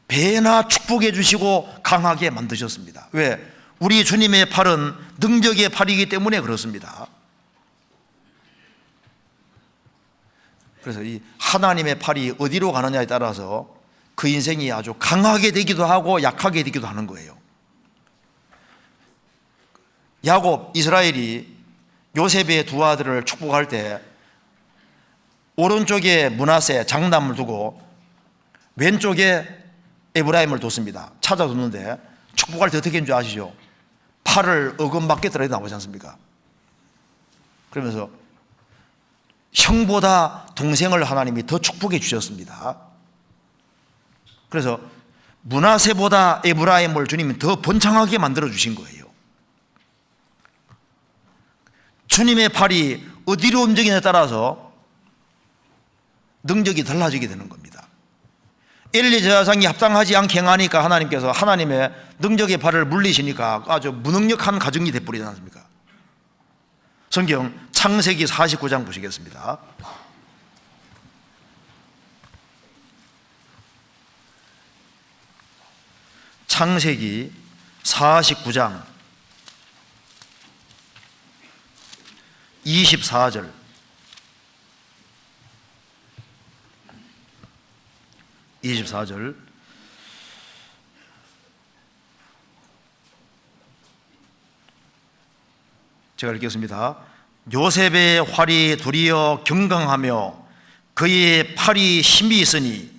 배은하 축복해 주시고 강하게 만드셨습니다. 왜? 우리 주님의 팔은 능력의 팔이기 때문에 그렇습니다. 그래서 이 하나님의 팔이 어디로 가느냐에 따라서 그 인생이 아주 강하게 되기도 하고 약하게 되기도 하는 거예요. 야곱, 이스라엘이 요셉의 두 아들을 축복할 때 오른쪽에 므낫세 장남을 두고 왼쪽에 에브라임을 뒀습니다. 찾아뒀는데 축복할 때 어떻게 했는지 아시죠? 팔을 어금맞게 떨어져 나오지 않습니까? 그러면서 형보다 동생을 하나님이 더 축복해 주셨습니다. 그래서 므낫세보다 에브라임을 주님이 더 번창하게 만들어 주신 거예요. 주님의 팔이 어디로 움직이냐에 따라서 능력이 달라지게 되는 겁니다. 엘리 제사장이 합당하지 않게 행하니까 하나님께서 하나님의 능력의 팔을 물리시니까 아주 무능력한 가정이 되어버리지 않습니까? 성경 창세기 49장 보시겠습니다. 창세기 49장 24절. 제가 읽겠습니다. 요셉의 활이 도리어 경강하며 그의 팔이 힘이 있으니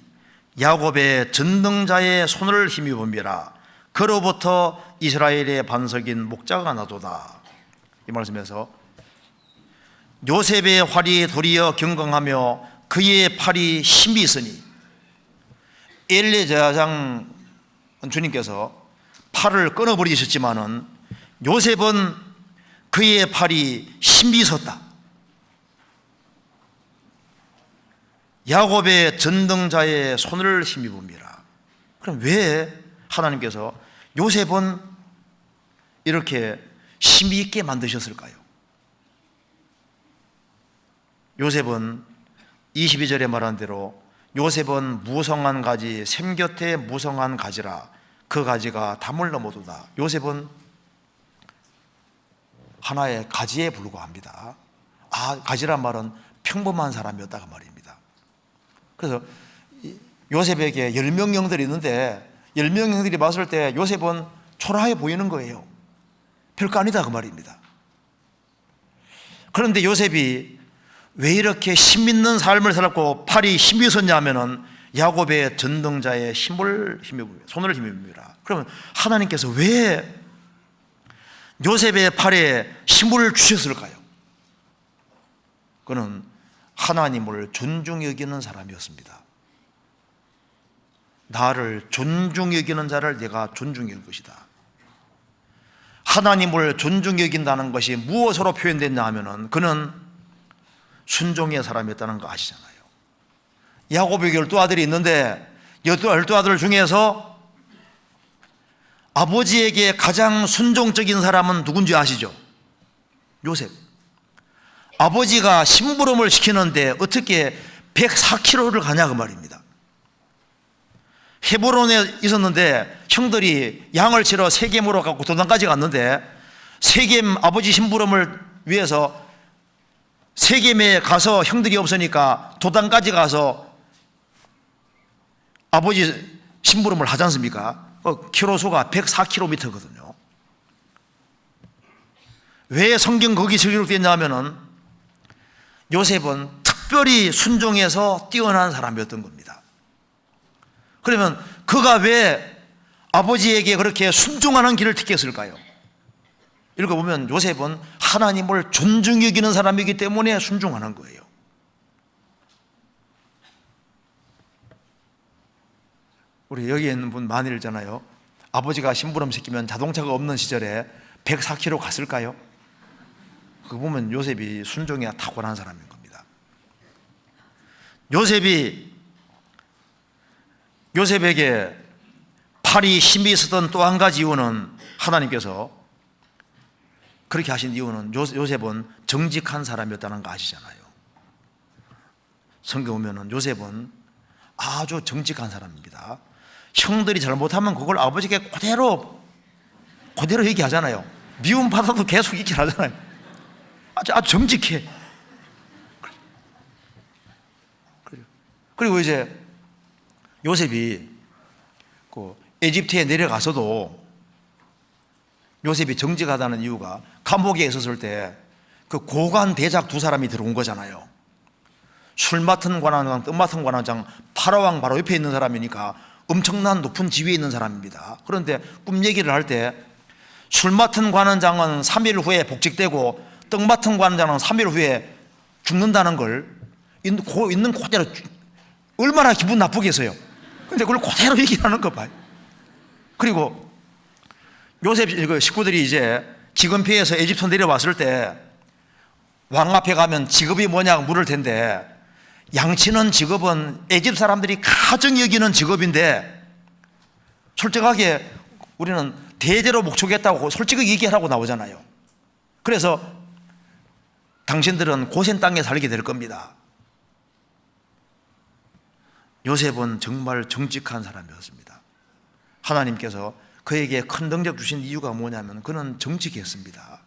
야곱의 전능자의 손을 힘입음이라. 그로부터 이스라엘의 반석인 목자가 나도다. 이 말씀에서 요셉의 활이 도리어 경강하며 그의 팔이 힘이 있으니, 엘리 제사장 주님께서 팔을 끊어버리셨지만은 요셉은 그의 팔이 힘이 있었다. 야곱의 전능자의 손을 힘입음이라. 그럼 왜 하나님께서 요셉은 이렇게 힘이 있게 만드셨을까요? 요셉은 22절에 말한 대로 요셉은 무성한 가지, 샘 곁에 무성한 가지라. 그 가지가 담을 넘어도다. 요셉은 하나의 가지에 불과합니다. 가지란 말은 평범한 사람이었다가 말입니다. 그래서 요셉에게 10명 형들이 있는데 10명 형들이 봤을 때 요셉은 초라해 보이는 거예요. 별거 아니다 그 말입니다. 그런데 요셉이 왜 이렇게 힘 있는 삶을 살았고 팔이 힘이 있었냐 하면은 야곱의 전능자의 손을 힘입니다. 그러면 하나님께서 왜 요셉의 팔에 힘을 주셨을까요? 그는 하나님을 존중히 여기는 사람이었습니다. 나를 존중히 여기는 자를 내가 존중히 여길 것이다. 하나님을 존중히 여긴다는 것이 무엇으로 표현됐냐 하면은 그는 순종의 사람이었다는 거 아시잖아요. 야곱의 12아들이 있는데 12아들 중에서 아버지에게 가장 순종적인 사람은 누군지 아시죠? 요셉. 아버지가 심부름을 시키는데 어떻게 104km를 가냐 그 말입니다. 헤브론에 있었는데 형들이 양을 치러 세겜으로 갖고 도단까지 갔는데 세겜 아버지 심부름을 위해서 세겜에 가서 형들이 없으니까 도단까지 가서 아버지 심부름을 하지 않습니까? 키로수가 104km거든요. 왜 성경 거기 기록되었냐 하면은 요셉은 특별히 순종해서 뛰어난 사람이었던 겁니다. 그러면 그가 왜 아버지에게 그렇게 순종하는 길을 택했을까요? 읽어보면 요셉은 하나님을 존중히 여기는 사람이기 때문에 순종하는 거예요. 우리 여기 있는 분 많이 있잖아요. 아버지가 심부름 시키면 자동차가 없는 시절에 104km 갔을까요? 그거 보면 요셉이 순종이 탁월한 사람인 겁니다. 요셉에게 팔이 힘이 있었던 또 한 가지 이유는 하나님께서 그렇게 하신 이유는 요셉은 정직한 사람이었다는 거 아시잖아요. 성경 보면은 요셉은 아주 정직한 사람입니다. 형들이 잘못하면 그걸 아버지께 그대로 얘기하잖아요. 미움 받아도 계속 얘기하잖아요. 아주 정직해. 그리고 이제 요셉이 그 에집트에 내려가서도 요셉이 정직하다는 이유가 감옥에 있었을 때 그 고관 대작 두 사람이 들어온 거잖아요. 술 맡은 관원장, 떡 맡은 관원장, 파라왕 바로 옆에 있는 사람이니까 엄청난 높은 지위에 있는 사람입니다. 그런데 꿈 얘기를 할 때 술 맡은 관원장은 3일 후에 복직되고 떡 맡은 관원장은 3일 후에 죽는다는 걸 있는 그대로 얼마나 기분 나쁘겠어요. 근데 그걸 그대로 얘기하는 거 봐요. 그리고 요셉 식구들이 이제 지금피해서 에집트 내려왔을 때 왕 앞에 가면 직업이 뭐냐고 물을 텐데 양치는 직업은 에집트 사람들이 가장 여기는 직업인데 솔직하게 우리는 대대로 목축했다고 솔직하게 얘기하라고 나오잖아요. 그래서 당신들은 고센 땅에 살게 될 겁니다. 요셉은 정말 정직한 사람이었습니다. 하나님께서 그에게 큰 능력 주신 이유가 뭐냐면 그는 정직했습니다.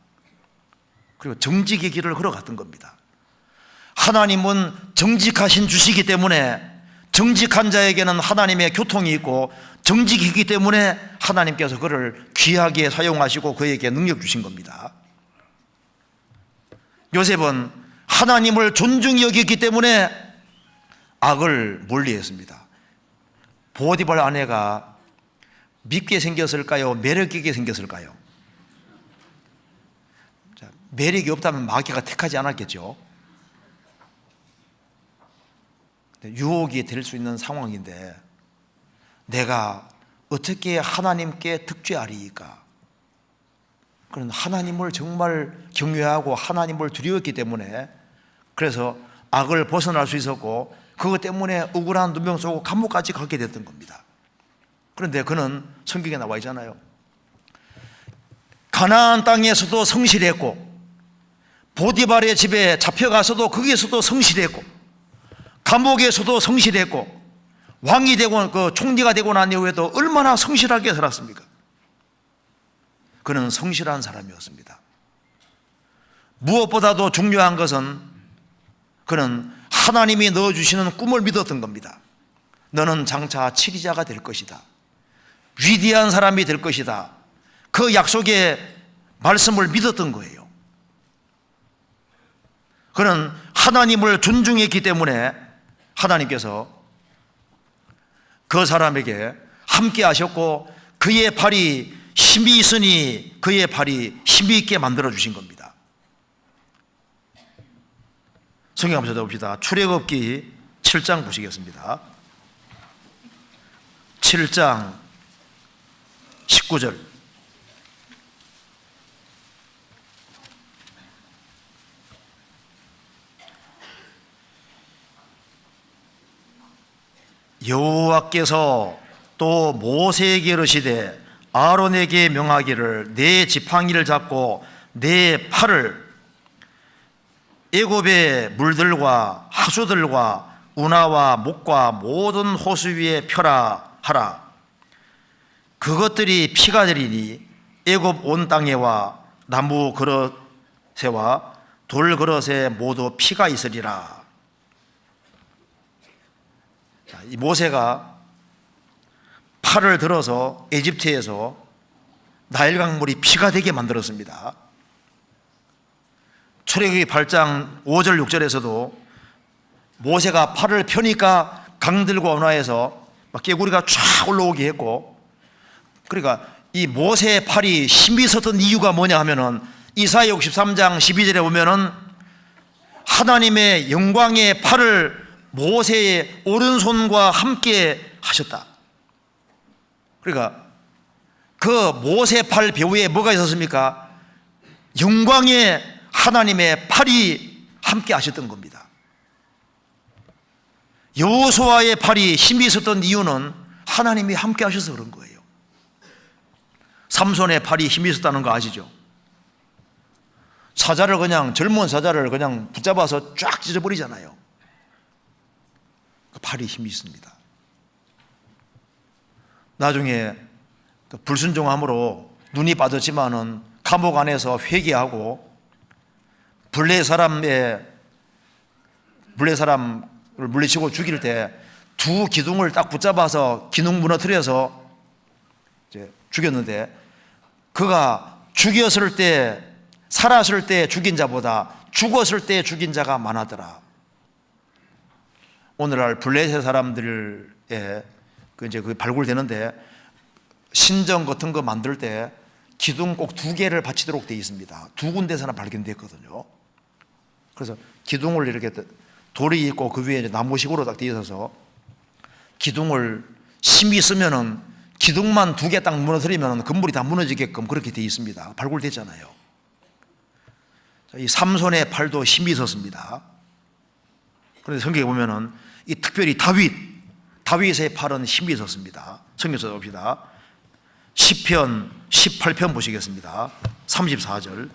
그리고 정직의 길을 걸어갔던 겁니다. 하나님은 정직하신 주시기 때문에 정직한 자에게는 하나님의 교통이 있고 정직이기 때문에 하나님께서 그를 귀하게 사용하시고 그에게 능력 주신 겁니다. 요셉은 하나님을 존중히 여기기 때문에 악을 멀리했습니다. 보디발 아내가 밉게 생겼을까요? 매력 있게 생겼을까요? 매력이 없다면 마귀가 택하지 않았겠죠. 유혹이 될 수 있는 상황인데 내가 어떻게 하나님께 득죄하리이까? 그런 하나님을 정말 경외하고 하나님을 두려웠기 때문에 그래서 악을 벗어날 수 있었고 그것 때문에 억울한 누명 쏘고 감옥까지 가게 됐던 겁니다. 그런데 그는 성경에 나와 있잖아요. 가나안 땅에서도 성실했고 보디발의 집에 잡혀가서도 거기에서도 성실했고 감옥에서도 성실했고 왕이 되고 그 총리가 되고 난 이후에도 얼마나 성실하게 살았습니까? 그는 성실한 사람이었습니다. 무엇보다도 중요한 것은 그는 하나님이 넣어주시는 꿈을 믿었던 겁니다. 너는 장차 치리자가 될 것이다. 위대한 사람이 될 것이다. 그 약속의 말씀을 믿었던 거예요. 그는 하나님을 존중했기 때문에 하나님께서 그 사람에게 함께 하셨고 그의 발이 힘이 있으니 그의 발이 힘이 있게 만들어 주신 겁니다. 성경 한번 찾아봅시다. 출애굽기 7장 보시겠습니다. 7장 19절. 여호와께서 또 모세에게 이르시되 아론에게 명하기를 내 지팡이를 잡고 내 팔을 애굽의 물들과 하수들과 운하와 목과 모든 호수 위에 펴라 하라. 그것들이 피가 되리니 애굽 온 땅에와 나무 그릇에와 돌 그릇에 모두 피가 있으리라. 이 모세가 팔을 들어서 에집트에서 나일강물이 피가 되게 만들었습니다. 출애굽기 8장 5절 6절에서도 모세가 팔을 펴니까 강들과 운하에서 막 개구리가 쫙 올라오게 했고, 그러니까 이 모세의 팔이 힘이 있었던 이유가 뭐냐 하면은 이사야 63장 12절에 보면은 하나님의 영광의 팔을 모세의 오른손과 함께 하셨다. 그러니까 그 모세 팔 배후에 뭐가 있었습니까? 영광의 하나님의 팔이 함께 하셨던 겁니다. 여호수아의 팔이 힘이 있었던 이유는 하나님이 함께 하셔서 그런 거예요. 삼손의 팔이 힘이 있었다는 거 아시죠? 사자를 그냥, 젊은 사자를 그냥 붙잡아서 쫙 찢어버리잖아요. 그 팔이 힘이 있습니다. 나중에 불순종함으로 눈이 빠졌지만은 감옥 안에서 회개하고 블레 사람을 물리치고 죽일 때 두 기둥을 딱 붙잡아서 기둥 무너뜨려서 이제 죽였는데, 그가 죽였을 때, 살았을 때 죽인 자보다 죽었을 때 죽인 자가 많았더라. 오늘날 블레셋 사람들의 그 발굴되는데 신전 같은 거 만들 때 기둥 꼭 2개를 받치도록 되어 있습니다. 2군데서나 발견됐거든요. 그래서 기둥을 이렇게 돌이 있고 그 위에 나무식으로 딱 되어 있어서 기둥을 힘이 쓰면은 기둥만 2개 딱 무너뜨리면 건물이 다 무너지게끔 그렇게 되어 있습니다. 발굴됐잖아요. 이 삼손의 팔도 힘이 있었습니다. 그런데 성경에 보면은 이 특별히 다윗의 팔은 힘이 있었습니다. 성경 써봅시다. 시편 18편 보시겠습니다. 34절.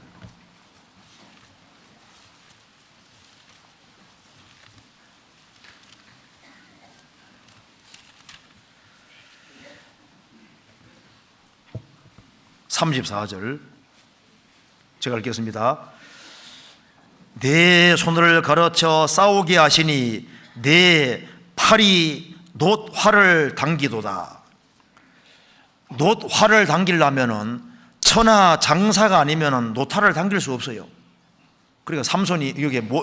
제가 읽겠습니다. 내 손을 가르쳐 싸우게 하시니 내 팔이 놋활을 당기도다. 놋활을 당기려면은 천하 장사가 아니면은 놋활을 당길 수 없어요. 그러니까 삼손이,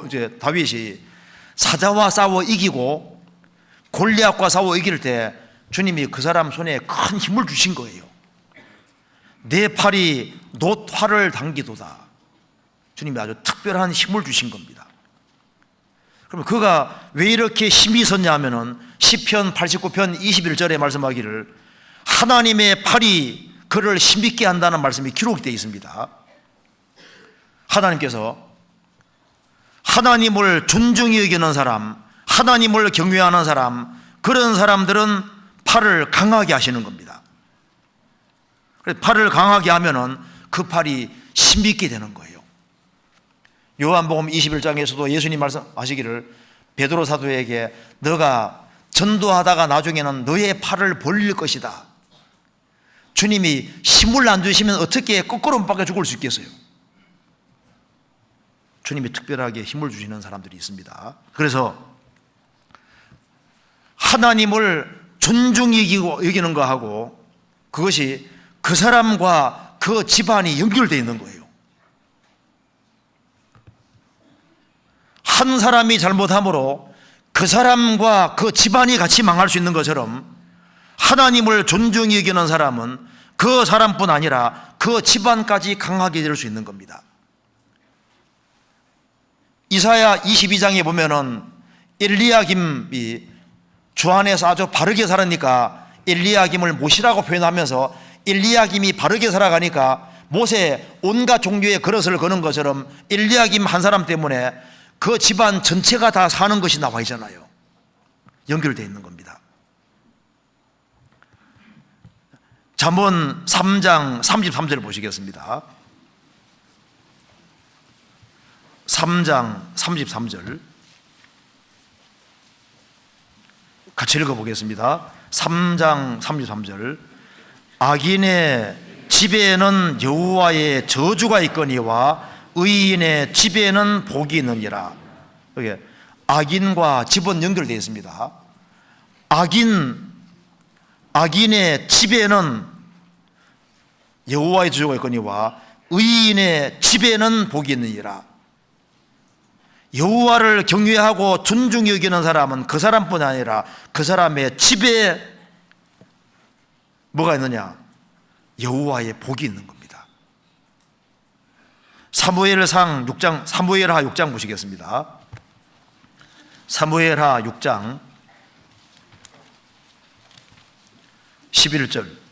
이제 다윗이 사자와 싸워 이기고 골리앗과 싸워 이길 때 주님이 그 사람 손에 큰 힘을 주신 거예요. 내 팔이 놋활을 당기도다. 주님이 아주 특별한 힘을 주신 겁니다. 그럼 그가 왜 이렇게 힘이 있었냐 하면은 시편 89편 21절에 말씀하기를 하나님의 팔이 그를 힘있게 한다는 말씀이 기록되어 있습니다. 하나님께서 하나님을 존중히 여기는 사람, 하나님을 경외하는 사람, 그런 사람들은 팔을 강하게 하시는 겁니다. 팔을 강하게 하면은 그 팔이 힘있게 되는 거예요. 요한복음 21장에서도 예수님 말씀하시기를 베드로 사도에게 너가 전도하다가 나중에는 너의 팔을 벌릴 것이다. 주님이 힘을 안 주시면 어떻게 거꾸로 못 박아 죽을 수 있겠어요? 주님이 특별하게 힘을 주시는 사람들이 있습니다. 그래서 하나님을 존중히 여기는 거하고 그것이 그 사람과 그 집안이 연결되어 있는 거예요. 한 사람이 잘못함으로 그 사람과 그 집안이 같이 망할 수 있는 것처럼 하나님을 존중히 여기는 사람은 그 사람뿐 아니라 그 집안까지 강하게 될 수 있는 겁니다. 이사야 22장에 보면은 엘리야김이 주 안에서 아주 바르게 살으니까 엘리야김을 모시라고 표현하면서 엘리야김이 바르게 살아가니까 모세 온갖 종류의 그릇을 거는 것처럼 엘리야김 한 사람 때문에 그 집안 전체가 다 사는 것이 나와 있잖아요. 연결되어 있는 겁니다. 잠언 3장 33절을 보시겠습니다. 3장 33절 같이 읽어보겠습니다. 3장 33절. 악인의 집에는 여호와의 저주가 있거니와 의인의 집에는 복이 있느니라. 여기 악인과 집은 연결되어 있습니다. 악인의 집에는 여호와의 저주가 있거니와 의인의 집에는 복이 있느니라. 여호와를 경외하고 존중히 여기는 사람은 그 사람뿐 아니라 그 사람의 집에 뭐가 있느냐? 여호와의 복이 있는 겁니다. 사무엘하 6장 보시겠습니다. 사무엘하 6장 11절.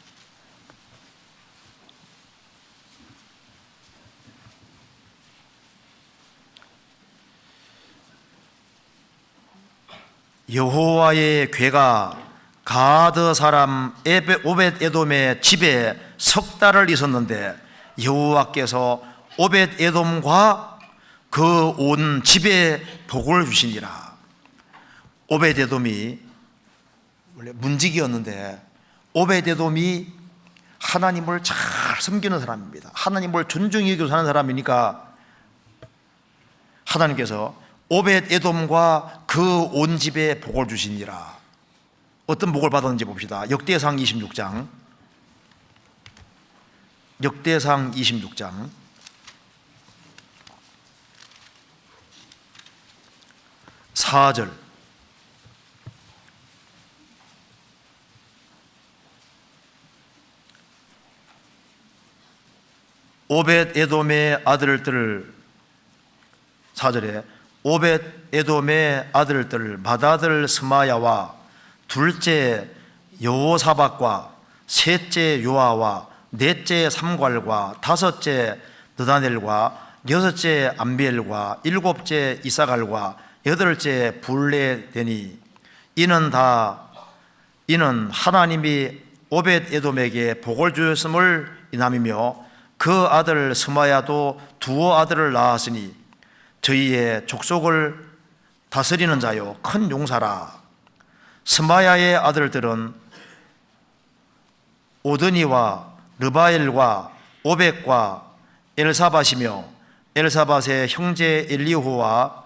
여호와의 괴가 가드 사람 오벳 에돔의 집에 석 달을 있었는데 여호와께서 오벳 에돔과 그 온 집에 복을 주시니라. 오벳 에돔이 원래 문지기였는데 오벳 에돔이 하나님을 잘 섬기는 사람입니다. 하나님을 존중히 여기고 사는 사람이니까 하나님께서 오벳 에돔과 그 온 집에 복을 주시니라. 어떤 복을 받았는지 봅시다. 역대상 26장 4절. 오벳 에돔의 아들들 4절에 오벳 에돔의 아들들 맏아들 스마야와 둘째 여호사밧과 셋째 요아와 넷째 삼괄과 다섯째 느다넬과 여섯째 암비엘과 일곱째 이사갈과 여덟째 불레되니 이는 하나님이 오벳 에돔에게 복을 주셨음을 인함이며 그 아들 스마야도 두어 아들을 낳았으니 저희의 족속을 다스리는 자요 큰 용사라. 스마야의 아들들은 오드니와 르바엘과 오벳과 엘사밧이며 엘사밧의 형제 엘리후와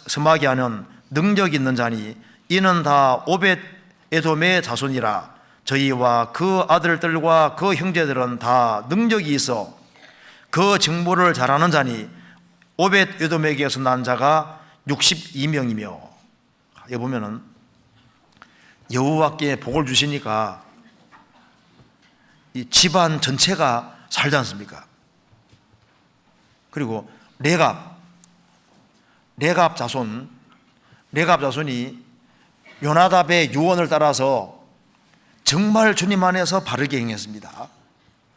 스마기아는 능력 있는 자니 이는 다 오벳 에돔의 자손이라. 저희와 그 아들들과 그 형제들은 다 능력이 있어 그 직무를 잘하는 자니 오벳 에돔에게서 난 자가 62명이며. 여기 보면은 여호와께 복을 주시니까 이 집안 전체가 살지 않습니까? 그리고 레갑 자손이 요나답의 유언을 따라서 정말 주님 안에서 바르게 행했습니다.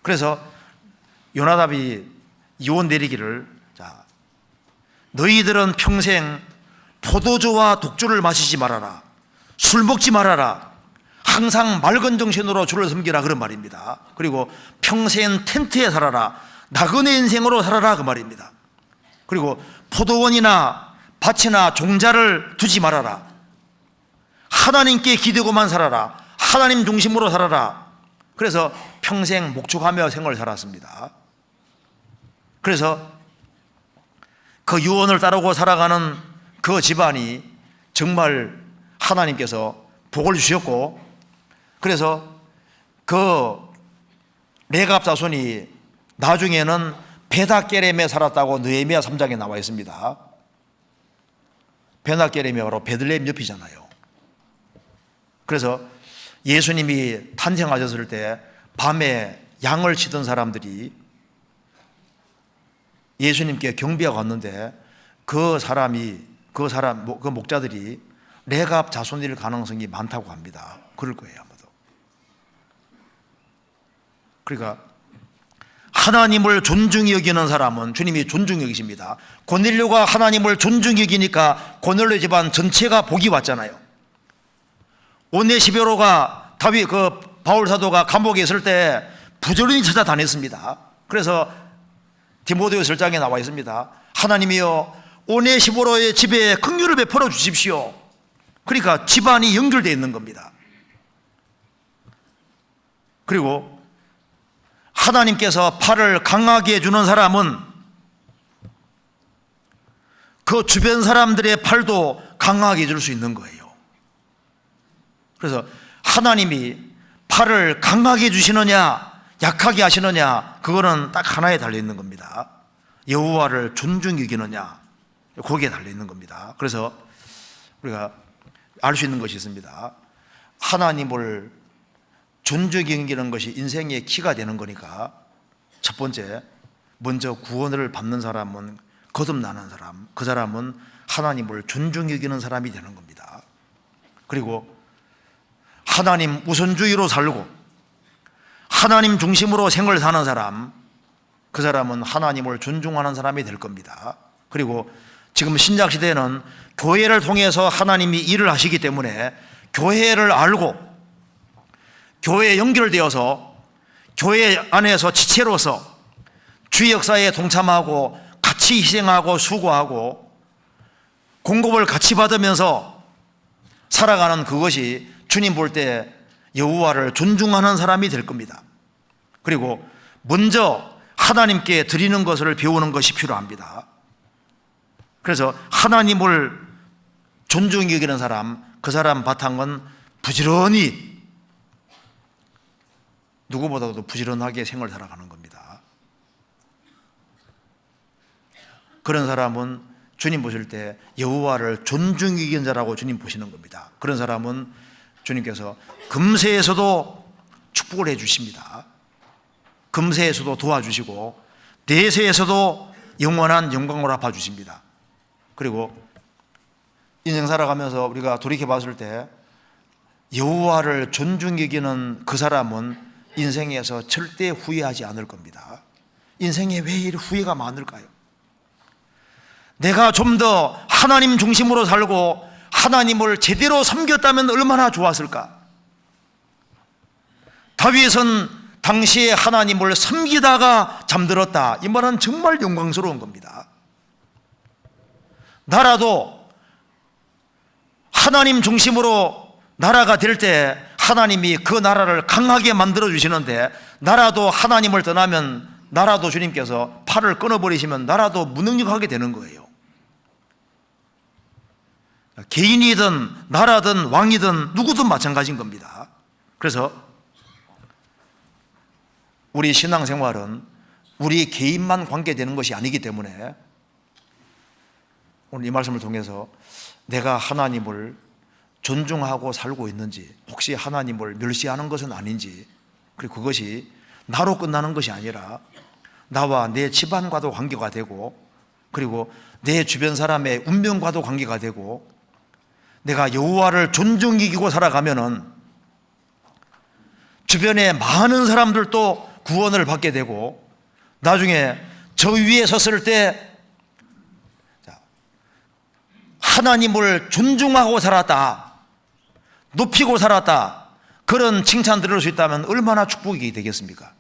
그래서 요나답이 유언 내리기를, 자, 너희들은 평생 포도주와 독주를 마시지 말아라, 술 먹지 말아라, 항상 맑은 정신으로 주를 섬기라, 그런 말입니다. 그리고 평생 텐트에 살아라, 나그네 인생으로 살아라, 그 말입니다. 그리고 포도원이나 밭이나 종자를 두지 말아라, 하나님께 기대고만 살아라, 하나님 중심으로 살아라. 그래서 평생 목축하며 생활을 살았습니다. 그래서 그 유언을 따르고 살아가는 그 집안이 정말 하나님께서 복을 주셨고, 그래서 그 레갑 자손이 나중에는 베다게렘에 살았다고 느헤미야 3장에 나와 있습니다. 베다게렘이 바로 베들레헴 옆이잖아요. 그래서 예수님이 탄생하셨을 때 밤에 양을 치던 사람들이 예수님께 경비하고 왔는데 그 목자들이 레갑 자손일 가능성이 많다고 합니다. 그럴 거예요, 아마도. 그러니까 하나님을 존중히 여기는 사람은 주님이 존중히 여기십니다. 고넬료가 하나님을 존중히 여기니까 고넬료 집안 전체가 복이 왔잖아요. 오네시베로가 바울 사도가 감옥에 있을 때 부지런히 찾아다녔습니다. 그래서 디모데후서 1장에 나와 있습니다. 하나님이여 오네시모로의 집에 긍휼을 베풀어 주십시오. 그러니까 집안이 연결되어 있는 겁니다. 그리고 하나님께서 팔을 강하게 해주는 사람은 그 주변 사람들의 팔도 강하게 해줄 수 있는 거예요. 그래서 하나님이 팔을 강하게 해주시느냐 약하게 하시느냐, 그거는 딱 하나에 달려있는 겁니다. 여호와를 존중히 여기느냐, 거기에 달려있는 겁니다. 그래서 우리가 알 수 있는 것이 있습니다. 하나님을 존중히 여기는 것이 인생의 키가 되는 거니까, 첫 번째, 먼저 구원을 받는 사람은, 거듭나는 사람, 그 사람은 하나님을 존중히 여기는 사람이 되는 겁니다. 그리고 하나님 우선주의로 살고 하나님 중심으로 생을 사는 사람, 그 사람은 하나님을 존중하는 사람이 될 겁니다. 그리고 지금 신약시대에는 교회를 통해서 하나님이 일을 하시기 때문에 교회를 알고 교회에 연결되어서 교회 안에서 지체로서 주의 역사에 동참하고 같이 희생하고 수고하고 공급을 같이 받으면서 살아가는 그것이 주님 볼 때 여호와를 존중하는 사람이 될 겁니다. 그리고 먼저 하나님께 드리는 것을 배우는 것이 필요합니다. 그래서 하나님을 존중히 여기는 사람, 그 사람 바탕은 부지런히, 누구보다도 부지런하게 생을 살아가는 겁니다. 그런 사람은 주님 보실 때 여호와를 존중히 여기는 자라고 주님 보시는 겁니다. 그런 사람은 주님께서 금세에서도 축복을 해 주십니다. 금세에서도 도와주시고 내세에서도 영원한 영광을 갚아 주십니다. 그리고 인생 살아가면서 우리가 돌이켜 봤을 때 여호와를 존중히 여기는 그 사람은 인생에서 절대 후회하지 않을 겁니다. 인생에 왜 이렇게 후회가 많을까요? 내가 좀 더 하나님 중심으로 살고 하나님을 제대로 섬겼다면 얼마나 좋았을까? 다윗은 당시에 하나님을 섬기다가 잠들었다, 이 말은 정말 영광스러운 겁니다. 나라도 하나님 중심으로 나라가 될 때 하나님이 그 나라를 강하게 만들어 주시는데, 나라도 하나님을 떠나면 나라도 주님께서 팔을 끊어버리시면 나라도 무능력하게 되는 거예요. 개인이든 나라든 왕이든 누구든 마찬가지인 겁니다. 그래서 우리 신앙생활은 우리 개인만 관계되는 것이 아니기 때문에 오늘 이 말씀을 통해서 내가 하나님을 존중하고 살고 있는지, 혹시 하나님을 멸시하는 것은 아닌지, 그리고 그것이 나로 끝나는 것이 아니라 나와 내 집안과도 관계가 되고, 그리고 내 주변 사람의 운명과도 관계가 되고, 내가 여호와를 존중히 여기고 살아가면은 주변에 많은 사람들도 구원을 받게 되고, 나중에 저 위에 섰을 때 하나님을 존중하고 살았다, 높이고 살았다, 그런 칭찬 들을 수 있다면 얼마나 축복이 되겠습니까?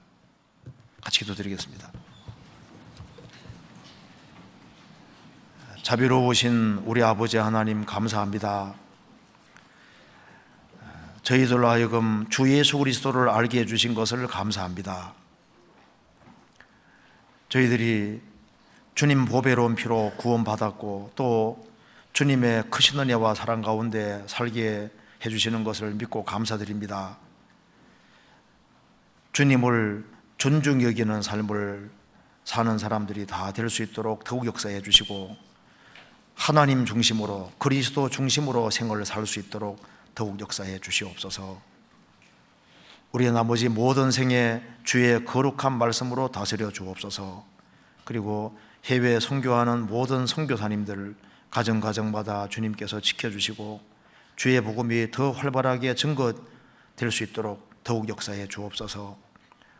같이 기도드리겠습니다. 자비로우신 우리 아버지 하나님, 감사합니다. 저희들로 하여금 주 예수 그리스도를 알게 해주신 것을 감사합니다. 저희들이 주님 보배로운 피로 구원받았고 또 주님의 크신 은혜와 사랑 가운데 살게 해주시는 것을 믿고 감사드립니다. 주님을 존중히 여기는 삶을 사는 사람들이 다 될 수 있도록 더욱 역사해 주시고, 하나님 중심으로, 그리스도 중심으로 생활을 살 수 있도록 더욱 역사해 주시옵소서. 우리의 나머지 모든 생에 주의 거룩한 말씀으로 다스려 주옵소서. 그리고 해외 선교하는 모든 선교사님들 가정가정마다 주님께서 지켜주시고 주의 복음이 더 활발하게 증거될 수 있도록 더욱 역사해 주옵소서.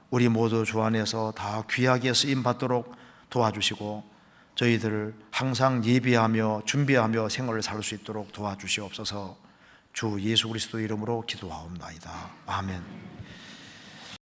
우리 모두 주 안에서 다 귀하게 쓰임받도록 도와주시고 저희들 항상 예비하며 준비하며 생활을 살 수 있도록 도와주시옵소서. 주 예수 그리스도 이름으로 기도하옵나이다. 아멘.